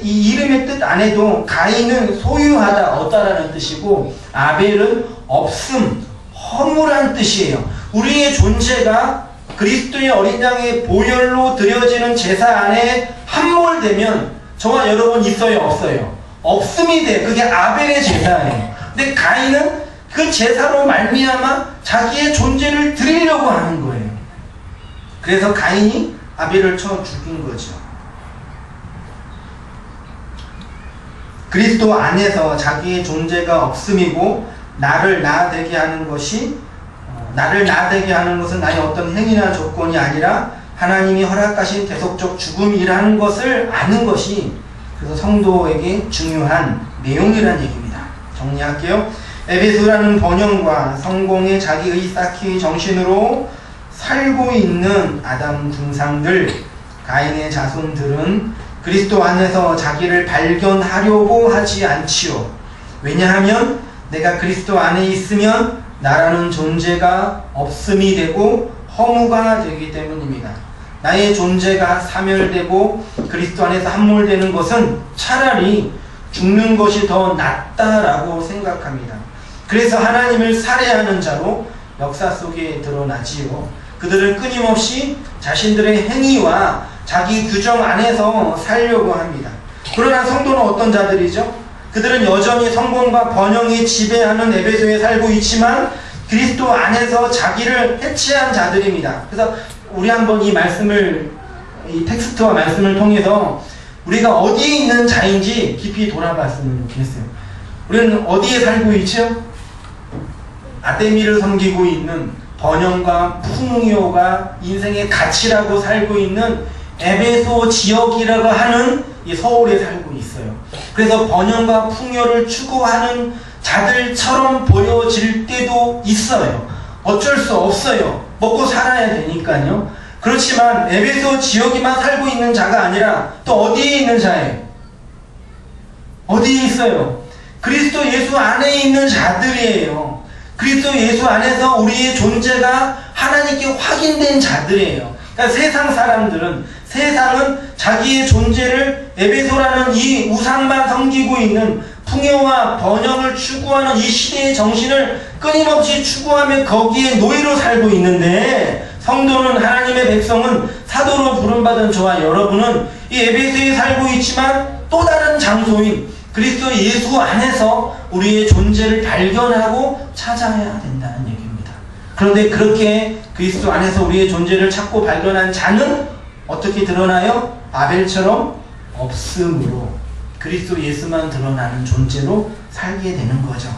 이 이름의 뜻 안에도 가인은 소유하다, 얻다라는 뜻이고 아벨은 없음, 허물한 뜻이에요. 우리의 존재가 그리스도의 어린 양의 보혈로 드려지는 제사 안에 함몰되면 저와 여러분 있어요, 없어요? 없음이 돼. 그게 아벨의 제사예요. 근데 가인은 그 제사로 말미암아 자기의 존재를 드리려고 하는 거예요. 그래서 가인이 아벨을 쳐 죽인 거죠. 그리스도 안에서 자기의 존재가 없음이고 나를 나되게 하는 것은 나의 어떤 행위나 조건이 아니라 하나님이 허락하신 대속적 죽음이라는 것을 아는 것이 그래서 성도에게 중요한 내용이라는 얘기입니다. 정리할게요. 에베소라는 번영과 성공의 자기의 쌓기 정신으로 살고 있는 아담 군상들, 가인의 자손들은 그리스도 안에서 자기를 발견하려고 하지 않지요. 왜냐하면 내가 그리스도 안에 있으면 나라는 존재가 없음이 되고 허무가 되기 때문입니다. 나의 존재가 사멸되고 그리스도 안에서 함몰되는 것은 차라리 죽는 것이 더 낫다라고 생각합니다. 그래서 하나님을 살해하는 자로 역사 속에 드러나지요. 그들은 끊임없이 자신들의 행위와 자기 규정 안에서 살려고 합니다. 그러나 성도는 어떤 자들이죠? 그들은 여전히 성공과 번영이 지배하는 에베소에 살고 있지만 그리스도 안에서 자기를 해체한 자들입니다. 그래서 우리 한번 이 텍스트와 말씀을 통해서 우리가 어디에 있는 자인지 깊이 돌아봤으면 좋겠어요. 우리는 어디에 살고 있죠? 아데미를 섬기고 있는 번영과 풍요가 인생의 가치라고 살고 있는 에베소 지역이라고 하는 이 서울에 살고 있어요. 그래서 번영과 풍요를 추구하는 자들처럼 보여질 때도 있어요. 어쩔 수 없어요. 먹고 살아야 되니까요. 그렇지만 에베소 지역에만 살고 있는 자가 아니라 또 어디에 있는 자예요? 어디에 있어요? 그리스도 예수 안에 있는 자들이에요. 그리스도 예수 안에서 우리의 존재가 하나님께 확인된 자들이에요. 그러니까 세상은 자기의 존재를 에베소라는 이 우상만 섬기고 있는 풍요와 번영을 추구하는 이 시대의 정신을 끊임없이 추구하며 거기에 노예로 살고 있는데 성도는 하나님의 백성은 사도로 부름받은 저와 여러분은 이 에베소에 살고 있지만 또 다른 장소인 그리스도 예수 안에서 우리의 존재를 발견하고 찾아야 된다는 얘기입니다. 그런데 그렇게 그리스도 안에서 우리의 존재를 찾고 발견한 자는 어떻게 드러나요? 아벨처럼 없음으로 그리스도 예수만 드러나는 존재로 살게 되는 거죠.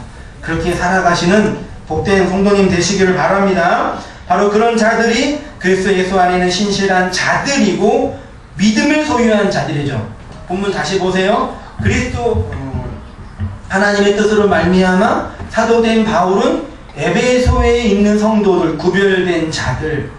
그렇게 살아가시는 복된 성도님 되시기를 바랍니다. 바로 그런 자들이 그리스도 예수 안에 있는 신실한 자들이고 믿음을 소유한 자들이죠. 본문 다시 보세요. 그리스도 하나님의 뜻으로 말미암아 사도된 바울은 에베소에 있는 성도들, 구별된 자들,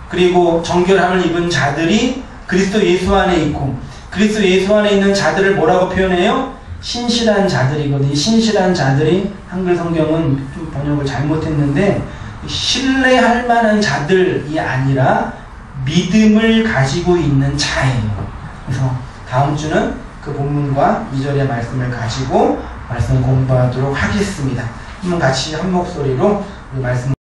그리고 정결함을 입은 자들이 그리스도 예수 안에 있고, 그리스도 예수 안에 있는 자들을 뭐라고 표현해요? 신실한 자들이거든요. 신실한 자들이, 한글 성경은 좀 번역을 잘못했는데 신뢰할 만한 자들이 아니라 믿음을 가지고 있는 자예요. 그래서 다음 주는 그 본문과 2절의 말씀을 가지고 말씀 공부하도록 하겠습니다. 한번 같이 한 목소리로 그 말씀